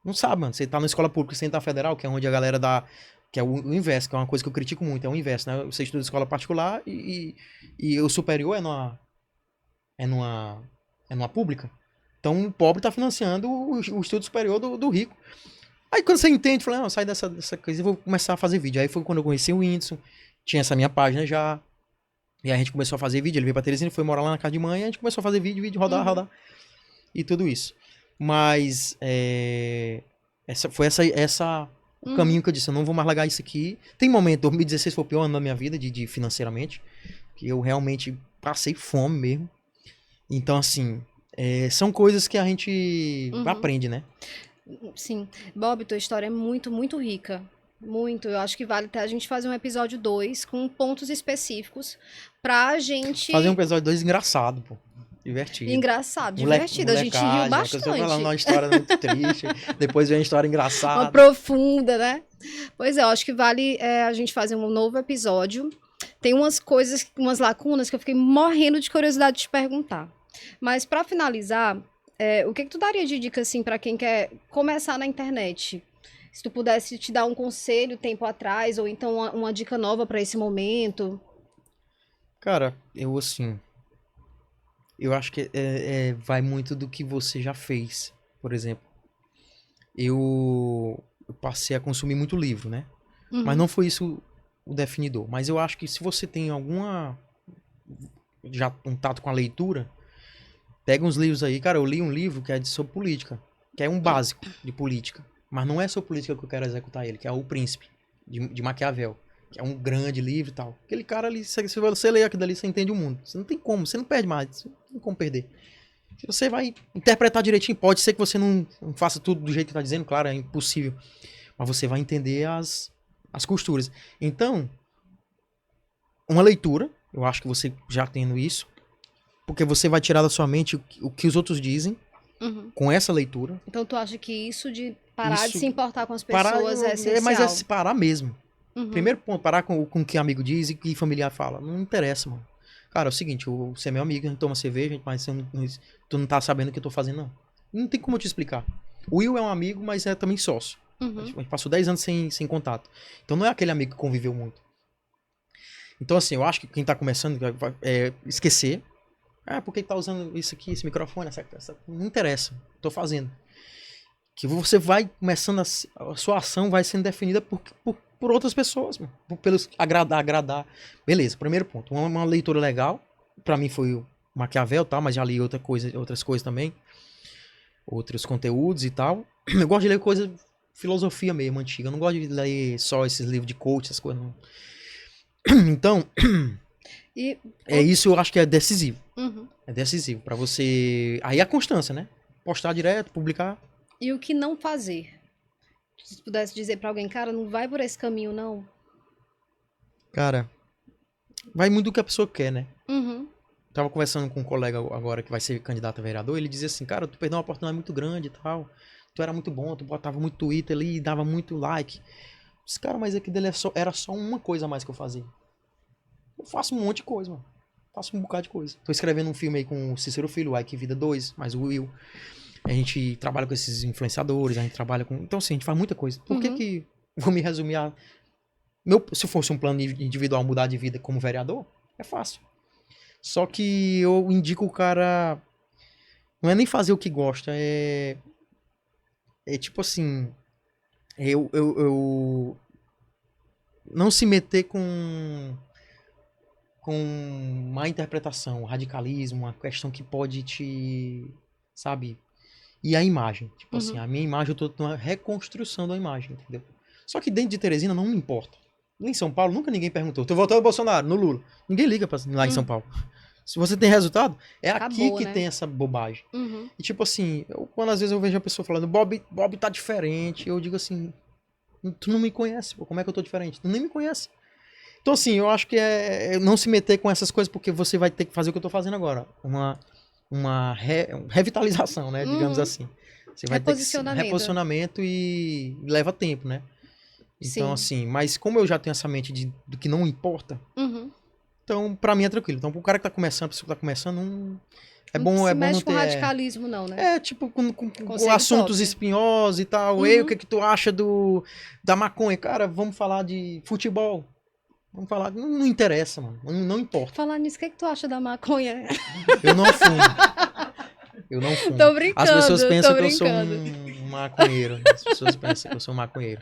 não sabe, mano. Você tá na escola pública, você entra na Federal, que é onde a galera dá... Que é o inverso, que é uma coisa que eu critico muito, é o inverso, né? Você estuda em escola particular e o superior é numa pública. Então o pobre tá financiando o estudo superior do rico. Aí quando você entende, fala, não, sai dessa coisa e vou começar a fazer vídeo. Aí foi quando eu conheci o Whindersson, tinha essa minha página já. E aí a gente começou a fazer vídeo, ele veio pra Teresina, foi morar lá na casa de mãe, e a gente começou a fazer vídeo, rodar. E tudo isso. Mas foi o caminho que eu disse, eu não vou mais largar isso aqui. Tem momento, 2016 foi o pior ano da minha vida, de financeiramente, que eu realmente passei fome mesmo. Então, assim, são coisas que a gente aprende, né? Sim. Bob, tua história é muito, muito rica. Muito. Eu acho que vale até a gente fazer um episódio 2 com pontos específicos pra gente... Fazer um episódio 2 engraçado, pô. Divertido. Engraçado, divertido. A gente riu bastante. Você falando uma história muito triste, depois vem uma história engraçada. Uma profunda, né? Pois é, eu acho que vale a gente fazer um novo episódio. Tem umas coisas, umas lacunas que eu fiquei morrendo de curiosidade de te perguntar. Mas pra finalizar, o que tu daria de dica, assim, pra quem quer começar na internet? Se tu pudesse te dar um conselho tempo atrás, ou então uma dica nova pra esse momento. Cara, eu acho que vai muito do que você já fez. Por exemplo, eu passei a consumir muito livro, né? Uhum. Mas não foi isso o definidor. Mas eu acho que se você tem já um tato com a leitura, pega uns livros aí. Cara, eu li um livro que é sobre política, que é um básico de política. Mas não é sobre política que eu quero executar ele, que é O Príncipe, de Maquiavel. Que é um grande livro e tal. Aquele cara ali, se você ler aquilo ali, você entende o mundo. Você não tem como, você não perde mais. Você não tem como perder. Se você vai interpretar direitinho, pode ser que você não faça tudo do jeito que tá dizendo, claro, é impossível. Mas você vai entender as costuras. Então, uma leitura, eu acho que você já tendo isso, porque você vai tirar da sua mente o que os outros dizem com essa leitura. Então tu acha que isso de parar de se importar com as pessoas é essencial? Mas é se parar mesmo. Primeiro ponto, parar com o que amigo diz e que familiar fala. Não interessa, mano. Cara, é o seguinte, você é meu amigo, a gente toma cerveja, mas tu não tá sabendo o que eu tô fazendo, não. Não tem como eu te explicar. O Will é um amigo, mas é também sócio. A gente passou 10 anos sem contato. Então não é aquele amigo que conviveu muito. Então, assim, eu acho que quem tá começando é esquecer. Por que tá usando isso aqui, esse microfone? Não interessa. Tô fazendo. Que você vai começando, a sua ação vai sendo definida por outras pessoas, mano. Pelos agradar. Beleza, primeiro ponto. Uma leitura legal. Pra mim foi o Maquiavel, tá? Mas já li outras coisas também. outros conteúdos e tal. Eu gosto de ler coisa, filosofia mesmo, antiga. Eu não gosto de ler só esses livros de coach, essas coisas, não. Então, E, isso eu acho que é decisivo. uhum. É decisivo pra você... Aí a constância, né? Postar direto, publicar. E o que não fazer? Se pudesse dizer pra alguém, cara, não vai por esse caminho, não. Cara, vai muito do que a pessoa quer, né? Uhum. Tava conversando com um colega agora que vai ser candidato a vereador, ele dizia assim, cara, tu perdeu uma oportunidade muito grande e tal. Tu era muito bom, tu botava muito Twitter ali, dava muito like. Esse cara, mas aqui dele era só uma coisa a mais que eu fazia. Eu faço um monte de coisa, mano. Faço um bocado de coisa. Tô escrevendo um filme aí com o Cícero Filho, o Ike Vida 2, mais o Will. A gente trabalha com esses influenciadores, a gente trabalha com... Então, assim, a gente faz muita coisa. Por que Uhum. que... Vou me resumir a... Se fosse um plano individual mudar de vida como vereador, é fácil. Só que eu indico o cara... Não é nem fazer o que gosta, é tipo assim... Eu não se meter com má interpretação, radicalismo, uma questão que pode te, sabe? E a imagem, tipo assim, Uhum. a minha imagem, eu tô numa reconstrução da imagem, entendeu? Só que dentro de Teresina não me importa. Em São Paulo, nunca ninguém perguntou. Tô votando no Bolsonaro, no Lula. Ninguém liga lá em São Paulo. Se você tem resultado, é aqui Acabou, que né? tem essa bobagem. Uhum. E tipo assim, quando às vezes eu vejo a pessoa falando, Bob tá diferente, eu digo assim, tu não me conhece, pô, como é que eu tô diferente? Tu nem me conhece. Então, assim, eu acho que é não se meter com essas coisas, porque você vai ter que fazer o que eu tô fazendo agora. Uma revitalização, né? Digamos Uhum. assim. Você vai ter que Reposicionamento. reposicionamento e leva tempo, né? Então, Sim. assim, mas como eu já tenho essa mente do que não importa, Uhum. então pra mim é tranquilo. Então, pro cara que tá começando, a pessoa que tá começando, não... Não se é bom não mexe com ter. radicalismo, não, né? Tipo, com Conselho assuntos top. espinhosos e tal. Ei, o Uhum. que que tu acha da maconha? Cara, vamos falar de futebol. Vamos falar. Não interessa, mano. Não importa. Falar nisso, o que é que tu acha da maconha? Eu não fumo. Eu não fumo. Tô As pessoas brincando, tô pensam que eu sou brincando. um maconheiro. Né? As pessoas pensam que eu sou um maconheiro.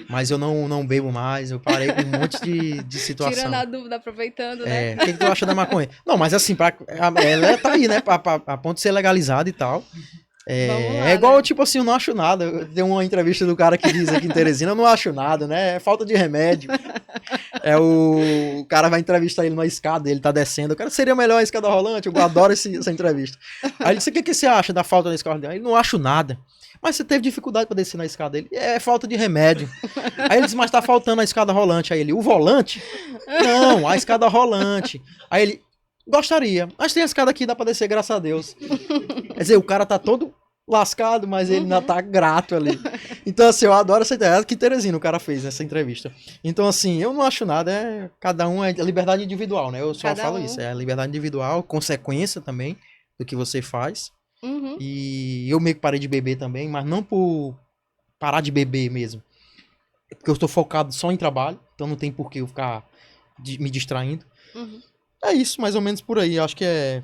Mas eu não bebo mais. Eu parei com um monte de Tirando situação. a dúvida, aproveitando, né? O que que tu acha da maconha? Não, mas assim, ela tá aí, né? A ponto de ser legalizada e tal. Vamos É lá, igual, né? tipo assim, eu não acho nada. Tem uma entrevista do cara que diz aqui em Teresina, eu não acho nada, né? É falta de remédio. O cara vai entrevistar ele na escada, ele tá descendo. O cara, seria melhor a escada rolante? Eu adoro essa entrevista. Aí ele disse, o que você acha da falta da escada? Ele, não acho nada. Mas você teve dificuldade pra descer na escada? Ele, é falta de remédio. Aí ele disse, mas tá faltando a escada rolante. Aí ele, o volante? Não, a escada rolante. Aí ele, gostaria. Mas tem a escada aqui, dá pra descer, graças a Deus. Quer dizer, o cara tá todo lascado, mas ele ainda tá grato ali. Então, assim, eu adoro essa ideia. Que Teresina o cara fez nessa entrevista. Então, assim, eu não acho nada, cada um é liberdade individual, né? Eu só Cada falo um. isso, é a liberdade individual, consequência também do que você faz. Uhum. E eu meio que parei de beber também, mas não por parar de beber mesmo. É porque eu estou focado só em trabalho, então não tem por que eu ficar me distraindo. Uhum. É isso, mais ou menos por aí. Eu acho que é.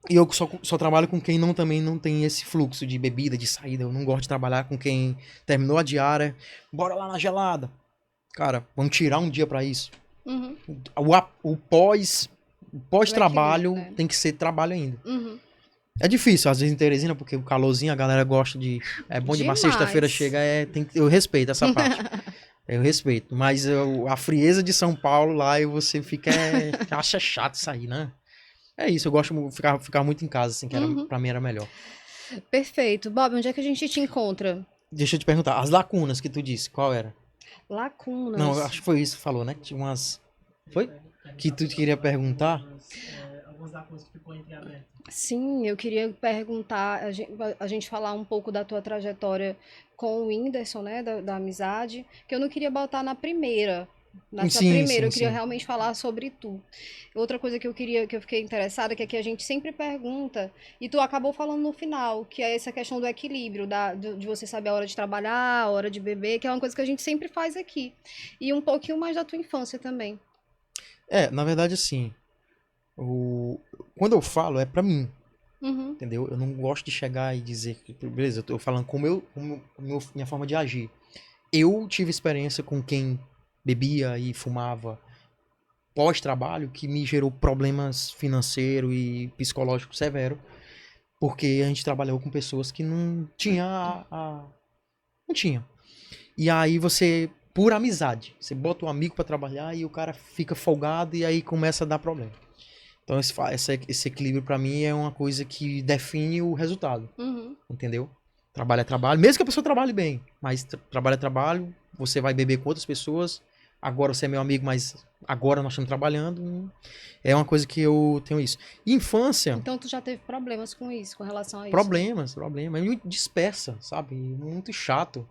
E eu só trabalho com quem também não tem esse fluxo de bebida, de saída. Eu não gosto de trabalhar com quem terminou a diária. Bora lá na gelada. Cara, vamos tirar um dia pra isso. Uhum. O pós-trabalho Equilíbrio, né? tem que ser trabalho ainda. Uhum. É difícil, às vezes em Teresina, porque o calorzinho, a galera gosta de... É bom demais, Demais. sexta-feira chega, eu respeito essa parte. Eu respeito. Mas a frieza de São Paulo lá, e você acha chato sair, né? É isso, eu gosto de ficar muito em casa, assim, que Uhum. pra mim era melhor. Perfeito. Bob, onde é que a gente te encontra? Deixa eu te perguntar, as lacunas que tu disse, qual era? Lacunas. Não, eu acho que foi isso que falou, né? Que tinha umas... Foi? Que tu queria perguntar? Algumas lacunas que ficou entreabertas. Sim, eu queria perguntar, a gente falar um pouco da tua trajetória com o Whindersson, né, da amizade, que eu não queria botar na primeira. Nessa Sim, primeira, sim, eu queria sim. realmente falar sobre tu. Outra coisa que eu fiquei interessada, que é que a gente sempre pergunta, e tu acabou falando no final, que é essa questão do equilíbrio, de você saber a hora de trabalhar, a hora de beber, que é uma coisa que a gente sempre faz aqui. E um pouquinho mais da tua infância também. Na verdade, assim, quando eu falo, é pra mim, Uhum, entendeu? Eu não gosto de chegar e dizer que, beleza, eu tô falando minha forma de agir. Eu tive experiência com quem bebia e fumava pós-trabalho que me gerou problemas financeiros e psicológicos severos. Porque a gente trabalhou com pessoas que não tinha não tinha. E aí você, por amizade, você bota um amigo pra trabalhar e o cara fica folgado e aí começa a dar problema. Então esse equilíbrio pra mim é uma coisa que define o resultado, Uhum. entendeu? Trabalho é trabalho, mesmo que a pessoa trabalhe bem, mas trabalho é trabalho, você vai beber com outras pessoas, agora você é meu amigo, mas agora nós estamos trabalhando, é uma coisa que eu tenho isso. Infância, Então tu já teve problemas com isso, com relação a isso? problemas, é muito dispersa, sabe? Muito chato.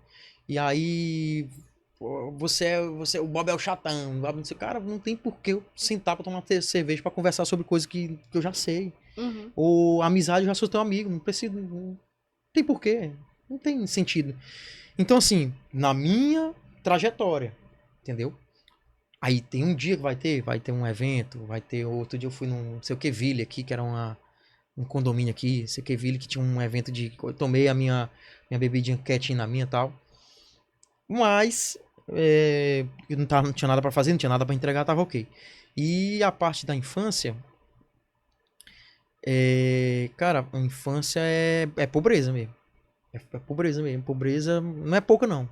E aí pô, o Bob é o chatão, o Bob não sei, cara, não tem por que eu sentar pra tomar cerveja pra conversar sobre coisa que eu já sei. Uhum. Ou amizade, eu já sou teu amigo, não preciso, não tem porquê, não tem sentido. Então assim, na minha trajetória, entendeu? Aí tem um dia que vai ter um evento, vai ter outro dia eu fui num não sei o que Ville aqui, que era um condomínio aqui, sei que Ville, que tinha um evento de, eu tomei a minha bebidinha quietinha na minha e tal. Mas eu não tinha nada pra fazer, não tinha nada pra entregar, tava ok. E a parte da infância, cara, a infância é pobreza mesmo. É pobreza mesmo. Pobreza não é pouca, não.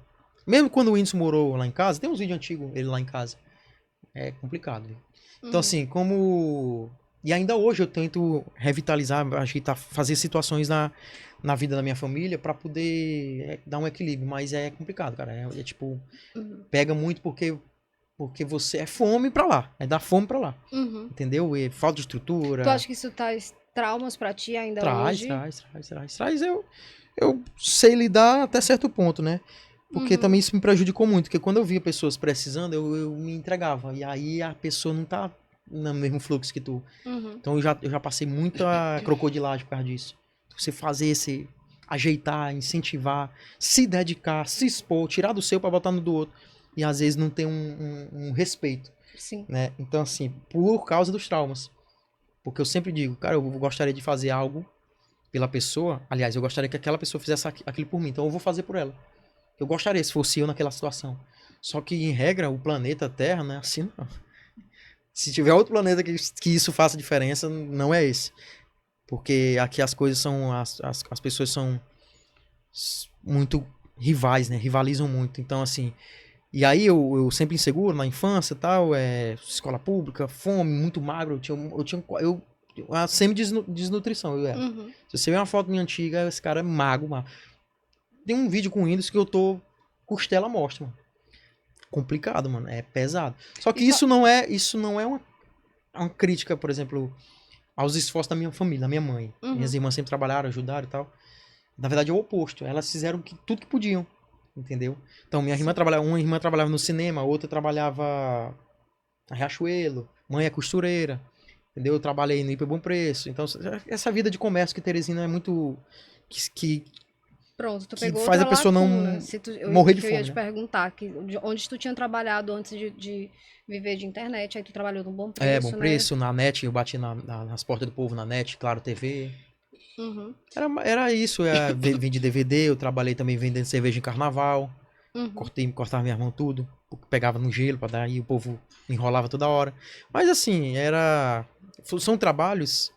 Mesmo quando o Whindersson morou lá em casa, tem uns vídeos antigos ele lá em casa. É complicado. Viu? Então, assim, como. E ainda hoje eu tento revitalizar, ajeitar, fazer situações na vida da minha família pra poder dar um equilíbrio. Mas é complicado, cara. É tipo. Uhum. Pega muito porque você é fome pra lá. É dar fome pra lá. Uhum. Entendeu? E falta de estrutura. Tu acha que isso traz traumas pra ti ainda Traz, hoje? traz. Eu sei lidar até certo ponto, né? Porque Uhum. também isso me prejudicou muito. Porque quando eu via pessoas precisando, eu me entregava. E aí a pessoa não tá no mesmo fluxo que tu. Uhum. Então eu já passei muita crocodilagem por causa disso. Você fazer esse. Ajeitar, incentivar, se dedicar, se expor, tirar do seu pra botar no do outro. E às vezes não tem um respeito, Sim. né? Então, assim, por causa dos traumas. Porque eu sempre digo, cara, eu gostaria de fazer algo pela pessoa. Aliás, eu gostaria que aquela pessoa fizesse aquilo por mim. Então eu vou fazer por ela. Eu gostaria se fosse eu naquela situação. Só que, em regra, o planeta Terra não é assim, não. Se tiver outro planeta que isso faça diferença, não é esse. Porque aqui as coisas são. As pessoas são muito rivais, né? Rivalizam muito. Então, assim. E aí eu sempre inseguro na infância e tal, escola pública, fome, muito magro. Eu uma semi-desnutrição, eu era. Uhum. Se você ver uma foto minha antiga, esse cara é magro, mano. Tem um vídeo com o Windows que eu tô costela mostra, mano. Complicado, mano. É pesado. Só que isso não é uma crítica, por exemplo, aos esforços da minha família, da minha mãe. Uhum. Minhas irmãs sempre trabalharam, ajudaram e tal. Na verdade é o oposto. Elas fizeram tudo que podiam. Entendeu? Então, uma irmã trabalhava no cinema, a outra trabalhava na Riachuelo, mãe é costureira. Entendeu? Eu trabalhei no Hiper Bom Preço. Então, essa vida de comércio que Teresina é muito. Que Pronto, tu que pegou faz outra a pessoa não lacuna. morrer de Eu ia fome, te né? perguntar, onde tu tinha trabalhado antes de viver de internet, aí tu trabalhou no Bom Preço, Bom né? preço, na net, eu bati nas portas do povo na net, Claro TV. Uhum. Era isso, vendi DVD, eu trabalhei também vendendo cerveja em carnaval. Uhum. Cortava minha mão tudo, pegava no gelo pra dar e o povo enrolava toda hora. Mas assim, são trabalhos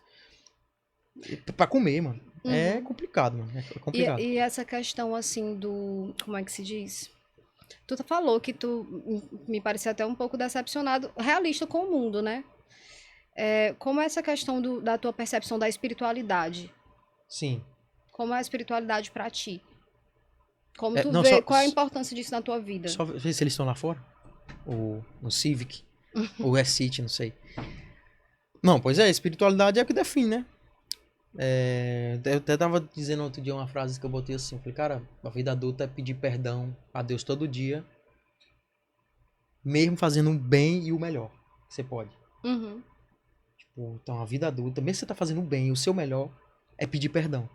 pra comer, mano. É Uhum. complicado, mano. É complicado. E essa questão, assim, como é que se diz? Tu falou que me parecia até um pouco decepcionado, realista com o mundo, né? Como é essa questão da tua percepção da espiritualidade? Sim. Como é a espiritualidade pra ti? Como tu Não, vê, qual é a importância disso na tua vida? só ver se eles estão lá fora. Ou no Civic. Ou City, não sei. Não, pois espiritualidade é o que define, né? Eu até tava dizendo outro dia uma frase que eu botei assim, falei, cara, a vida adulta é pedir perdão a Deus todo dia, mesmo fazendo o bem e o melhor que você pode. Uhum. Tipo, então a vida adulta, mesmo que você tá fazendo o bem e o seu melhor, é pedir perdão,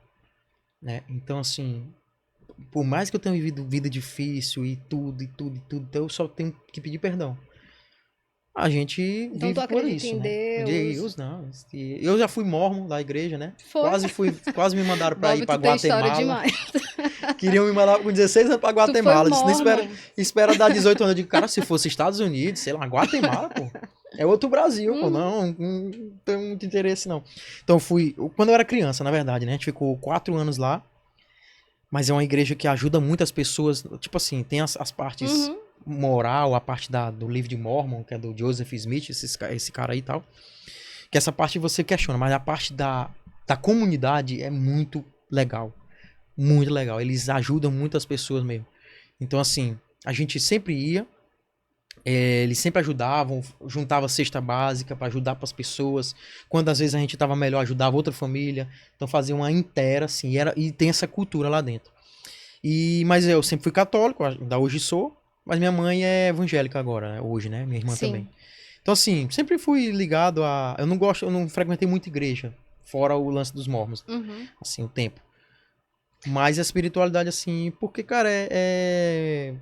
né? Então assim, por mais que eu tenha vivido vida difícil e tudo, então eu só tenho que pedir perdão. A gente Então tu vive por acredita isso, em né? Deus? Não. Eu já fui mormon da igreja, né? Foi. Quase me mandaram pra Bob, ir pra tu tem história Guatemala. demais. Queriam me mandar com 16 anos pra Tu foi Guatemala. Eu disse, não, mormon. espera dar 18 anos. Eu digo, cara, se fosse Estados Unidos, sei lá, Guatemala, pô. É outro Brasil, pô, não tenho muito interesse, não. Então, quando eu era criança, na verdade, né? A gente ficou 4 anos lá, mas é uma igreja que ajuda muitas pessoas, tipo assim, tem as partes Uhum. moral, a parte do livro de Mormon, que é do Joseph Smith, esse cara aí e tal, que essa parte você questiona, mas a parte da comunidade é muito legal. Muito legal. Eles ajudam muitas pessoas mesmo. Então, assim, a gente sempre ia, eles sempre ajudavam, juntava cesta básica para ajudar para as pessoas. Quando às vezes a gente estava melhor, ajudava outra família. Então fazia uma inteira, assim, e tem essa cultura lá dentro. Mas eu sempre fui católico, ainda hoje sou, mas minha mãe é evangélica agora, né? Hoje, né? Minha irmã Sim. também. Então, assim, sempre fui ligado eu não frequentei muito igreja, fora o lance dos mormons, Uhum. assim, o tempo. Mas a espiritualidade, assim, porque, cara, é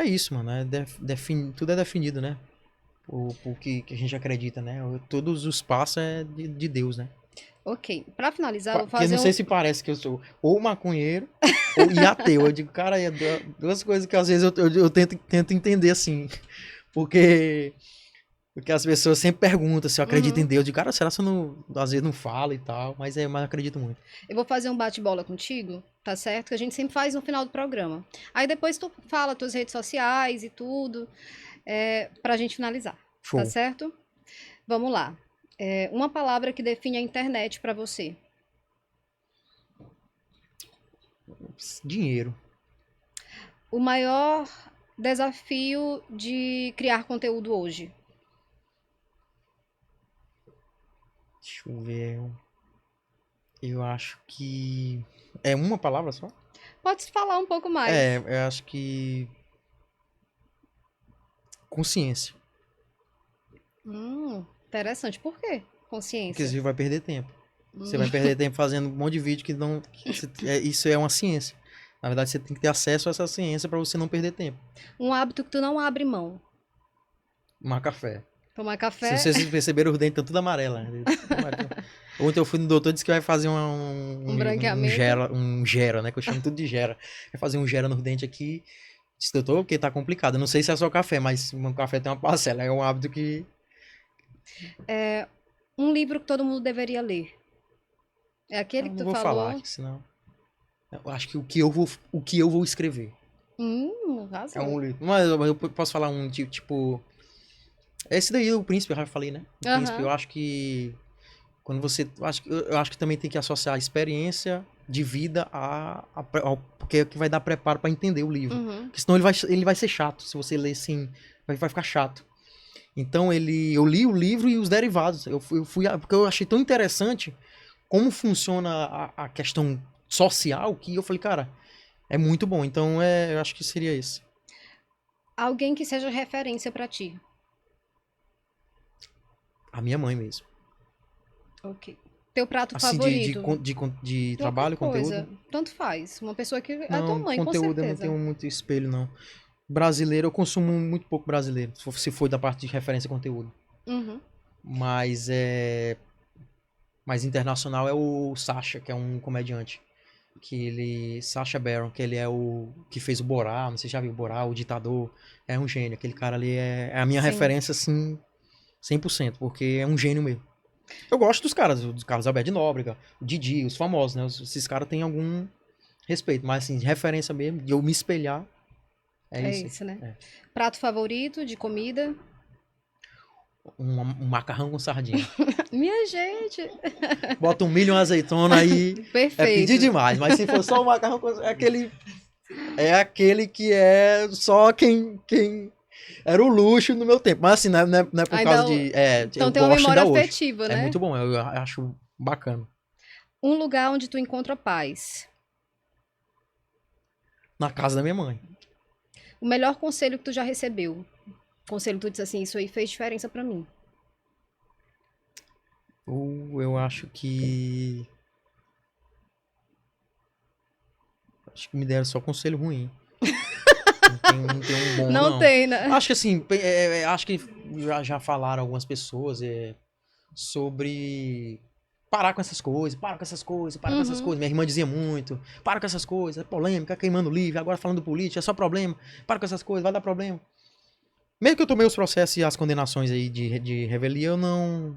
isso, mano. Tudo é definido, né? Por que a gente acredita, né? Todos os passos é de Deus, né? Ok. Pra finalizar, eu vou Porque não fazer sei se parece que eu sou ou maconheiro e ateu. Eu digo, cara, é duas coisas que às vezes eu tento entender assim. Porque as pessoas sempre perguntam se eu acredito em Uhum. Deus. Eu digo, cara, será que eu não, às vezes não falo e tal? Mas eu acredito muito. Eu vou fazer um bate-bola contigo, tá certo? Que a gente sempre faz no final do programa. Aí depois tu fala tuas redes sociais e tudo, pra gente finalizar, tá Show. certo? Vamos lá. Uma palavra que define a internet pra você. Dinheiro. O maior desafio de criar conteúdo hoje. Deixa eu ver. Eu acho que. É uma palavra só? Pode falar um pouco mais. Eu acho que. Consciência. Interessante. Por quê? Porque Consciência. você vai perder tempo. Você vai perder tempo fazendo um monte de vídeo que não. Isso é uma ciência. Na verdade, você tem que ter acesso a essa ciência para você não perder tempo. Um hábito que tu não abre mão. Tomar café. Tomar Se café, vocês perceberam, os dentes estão tudo amarelo. Né? Ontem eu fui no doutor e disse que vai fazer um branqueamento. um gera, né? Que eu chamo tudo de gera. Vai fazer um gera nos dentes aqui. Disse, doutor, porque tá complicado. Eu não sei se é só café, mas o café tem uma parcela. É um hábito que. Um livro que todo mundo deveria ler. É aquele Eu que não tu vou falar, falou. senão. Eu acho que o que eu vou escrever. É Arrasou. um livro. Mas eu posso falar um tipo. Esse daí, o Príncipe, eu já falei, né? O Príncipe, eu Aham. acho que. Quando você. Eu acho que também tem que associar a experiência de vida porque é o que vai dar preparo pra entender o livro. Uhum. Porque senão ele vai ser chato. Se você ler assim, vai ficar chato. Então eu li o livro e os derivados. Porque eu achei tão interessante como funciona a questão social que eu falei, cara, é muito bom. Então eu acho que seria esse. Alguém que seja referência pra ti. A minha mãe mesmo. Ok. Teu prato Assim, favorito. de Qualquer trabalho, coisa. conteúdo. Tanto faz. Uma pessoa que é tua Não, mãe, com conteúdo eu não certeza. tenho muito espelho, não. Brasileiro, eu consumo muito pouco brasileiro, se for da parte de referência a conteúdo. Uhum. Mas mais internacional é o Sacha, que é um comediante. Sacha Baron, que ele é o que fez o Borá, não sei se já viu o Borá, o Ditador. É um gênio. Aquele cara ali é a minha Sim. referência, assim, 100%, porque é um gênio mesmo. Eu gosto dos caras, do Carlos Alberto de Nóbrega, o Didi, os famosos, né? Esses caras têm algum respeito, mas assim, de referência mesmo, de eu me espelhar, é É isso aí. isso, né? É. Prato favorito de comida. Um macarrão com sardinha. Minha gente. Bota um milho e uma azeitona aí. É pedir Perfeito. demais, mas se for só o macarrão com é aquele que é só quem era o luxo no meu tempo. Mas assim, não é por Ainda causa de. Então Eu tem uma gosto memória ainda hoje. afetiva, É né? muito bom, eu acho bacana. Um lugar onde tu encontra paz. Na casa da minha mãe. O melhor conselho que tu já recebeu. Conselho que tu disse assim, isso aí fez diferença pra mim. Eu acho que. Acho que me deram só conselho ruim. Não tem um bom, Não não. tem, né? Acho que assim, acho que já falaram algumas pessoas sobre parar com essas coisas, para com essas coisas, para com essas Uhum. coisas. Minha irmã dizia muito, para com essas coisas, é polêmica, queimando livro, agora falando política, é só problema, para com essas coisas, vai dar problema. Mesmo que eu tomei os processos e as condenações aí de revelia, eu não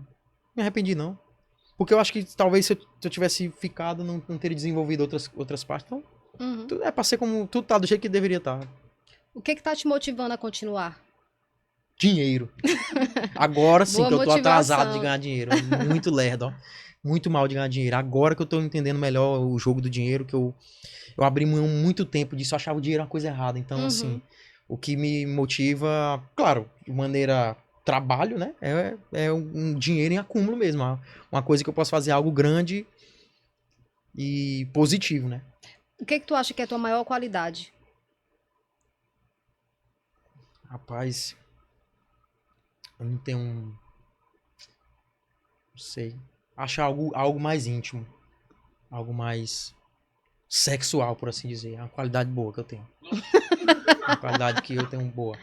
me arrependi, não. Porque eu acho que talvez se eu tivesse ficado, não teria desenvolvido outras partes. Então, Uhum. tudo é pra ser como... Tudo tá do jeito que deveria estar. O que tá te motivando a continuar? Dinheiro. Agora sim Boa que eu tô atrasado de motivação. ganhar dinheiro. Muito lerdo, ó. Muito mal de ganhar dinheiro. Agora que eu tô entendendo melhor o jogo do dinheiro, que eu abri mão muito tempo disso, eu achava o dinheiro uma coisa errada. Então, assim, o que me motiva, claro, de maneira trabalho, né? É um dinheiro em acúmulo mesmo. Uma coisa que eu posso fazer algo grande e positivo, né? O que tu acha que é a tua maior qualidade? Rapaz, eu não tenho um. Não sei. Achar algo mais íntimo. Algo mais sexual, por assim dizer. É uma qualidade boa que eu tenho. Uma qualidade que eu tenho boa.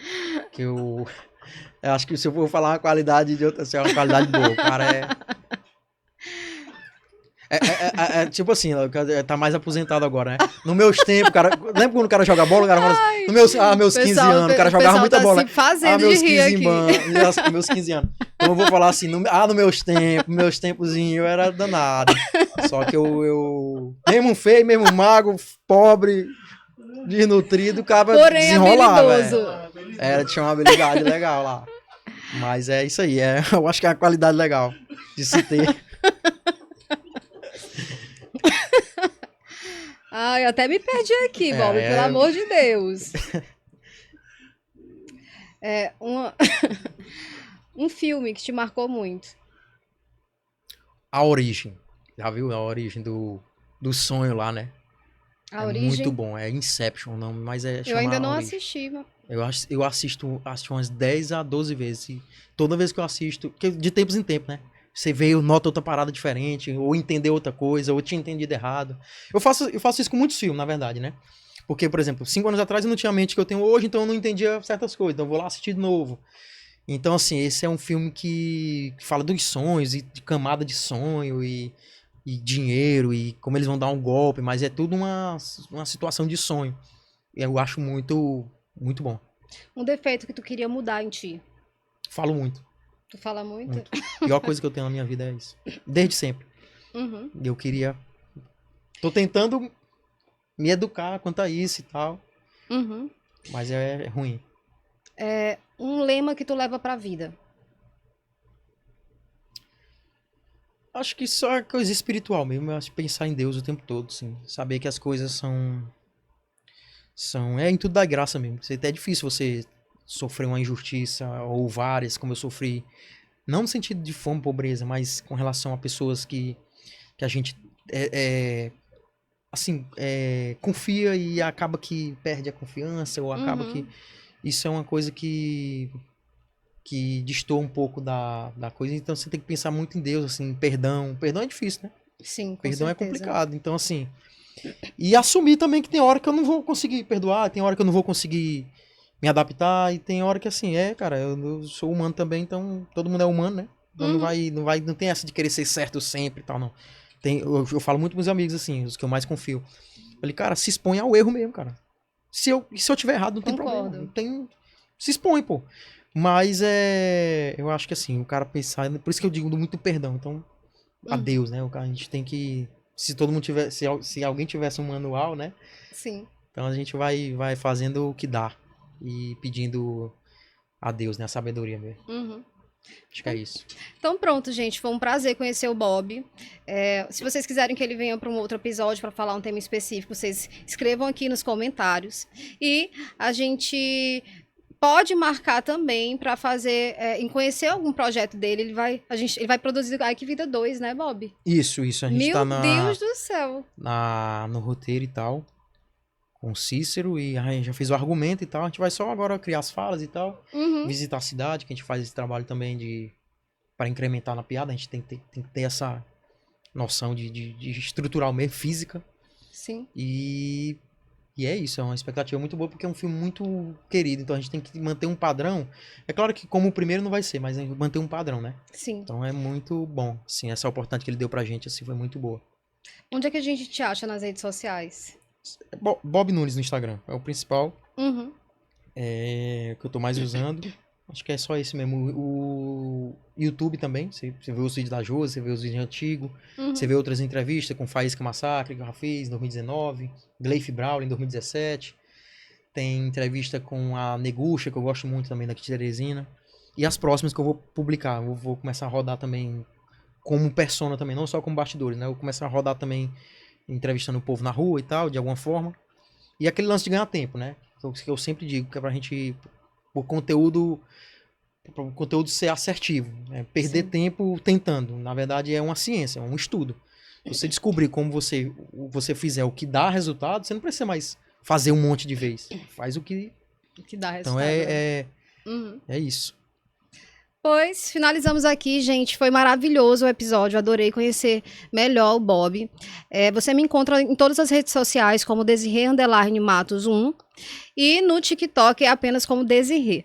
Que eu acho que se eu for falar uma qualidade de outra, assim, é uma qualidade boa. O cara tipo assim, tá mais aposentado agora, né? Nos meus tempos, cara. Lembra quando o cara joga bola? O cara fala assim, meus 15 anos, o cara jogava muita tá bola. se fazendo de Meus rir 15 aqui. anos, meus 15 anos. Então eu vou falar assim, nos meus tempozinhos eu era danado. Só que eu mesmo feio, mesmo magro, pobre, desnutrido, o cara Porém, desenrolava, habilidoso. tinha uma habilidade legal lá. Mas é isso aí, eu acho que é uma qualidade legal de se ter. Ai, eu até me perdi aqui, Bob, pelo É, amor de Deus. Um filme que te marcou muito. A Origem. Já viu a origem do sonho lá, né? A É muito Origem. bom. É Inception o nome, mas Eu chama ainda A não Origem. assisti, mas... Eu assisto umas 10 a 12 vezes. E toda vez que eu assisto, de tempos em tempos, né? Você vê, nota outra parada diferente, ou entender outra coisa, ou tinha entendido errado. Eu faço isso com muitos filmes, na verdade, né? Porque, por exemplo, 5 anos atrás eu não tinha a mente que eu tenho hoje, então eu não entendia certas coisas. Então eu vou lá assistir de novo. Então, assim, esse é um filme que fala dos sonhos e de camada de sonho e dinheiro e como eles vão dar um golpe, mas é tudo uma situação de sonho. Eu acho muito bom. Um defeito que tu queria mudar em ti. Falo muito, Tu fala muito? muito. A pior coisa que eu tenho na minha vida é isso. Desde sempre. Uhum. Eu queria. Tô tentando me educar quanto a isso e tal, Uhum. mas é ruim. Um lema que tu leva pra vida. Acho que só é coisa espiritual mesmo. Eu acho que pensar em Deus o tempo todo, assim. Saber que as coisas é em tudo da graça mesmo. É difícil você sofrer uma injustiça ou várias, como eu sofri. Não no sentido de fome, pobreza, mas com relação a pessoas que a gente confia e acaba que perde a confiança, ou acaba que Uhum. isso é uma coisa que destoa um pouco da coisa. Então você tem que pensar muito em Deus, assim, perdão. Perdão é difícil, né? Sim, com Perdão é certeza. complicado. Então, assim. E assumir também que tem hora que eu não vou conseguir perdoar, tem hora que eu não vou conseguir me adaptar, e tem hora que assim, cara, eu sou humano também, então todo mundo é humano, né? Então Uhum. não tem essa de querer ser certo sempre e tal, não. Eu falo muito com meus amigos, assim, os que eu mais confio. Falei, cara, se expõe ao erro mesmo, cara. Se eu tiver errado, não tem problema. Concordo. Não tem. Se expõe, pô. Mas eu acho que assim, o cara pensar. Por isso que eu digo muito perdão. Então, a Uhum. Deus, né? A gente tem que. Se todo mundo tiver. Se alguém tivesse um manual, né? Sim. Então a gente vai fazendo o que dá. E pedindo a Deus, né? A sabedoria mesmo. Uhum. Acho que é isso. Então pronto, gente, foi um prazer conhecer o Bob. Se vocês quiserem que ele venha para um outro episódio para falar um tema específico, vocês escrevam aqui nos comentários. E a gente pode marcar também para fazer, em conhecer algum projeto dele. Ele vai produzir a Vida 2, né, Bob? Isso. A gente tá Meu Deus do céu. no roteiro e tal. Com o Cícero. E a gente já fez o argumento e tal. A gente vai só agora criar as falas e tal. Uhum. Visitar a cidade, que a gente faz esse trabalho também para incrementar na piada. A gente tem que ter essa noção de estrutural mesmo, física. Sim. E é isso, é uma expectativa muito boa, porque é um filme muito querido, então a gente tem que manter um padrão. É claro que como o primeiro não vai ser, mas manter um padrão, né? Sim. Então é muito bom, assim, essa oportunidade que ele deu pra gente, assim, foi muito boa. Onde é que a gente te acha nas redes sociais? Bob Nunes no Instagram, é o principal, Uhum. que eu tô mais usando. Acho que é só esse mesmo. O YouTube também, você vê os vídeos da Josi, você vê os vídeos antigos, Uhum. você vê outras entrevistas com Faísca Massacre, que eu já fiz em 2019, Gleif Brawl em 2017. Tem entrevista com a Negucha, que eu gosto muito também daqui de Teresina. E as próximas que eu vou publicar. Eu vou começar a rodar também como persona também, não só como bastidores, né? Eu vou começar a rodar também entrevistando o povo na rua e tal, de alguma forma. E aquele lance de ganhar tempo, né? Que eu sempre digo, que é pra gente, o conteúdo ser assertivo, né? Perder Sim. tempo tentando. Na verdade é uma ciência, é um estudo. Se você descobrir como você fizer o que dá resultado, você não precisa mais fazer um monte de vez. Faz o que... Que dá Então resultado. né? é, é isso. Pois, finalizamos aqui, gente. Foi maravilhoso o episódio. Adorei conhecer melhor o Bob. Você me encontra em todas as redes sociais como Desirê_Matos 1 e no TikTok é apenas como Desirê.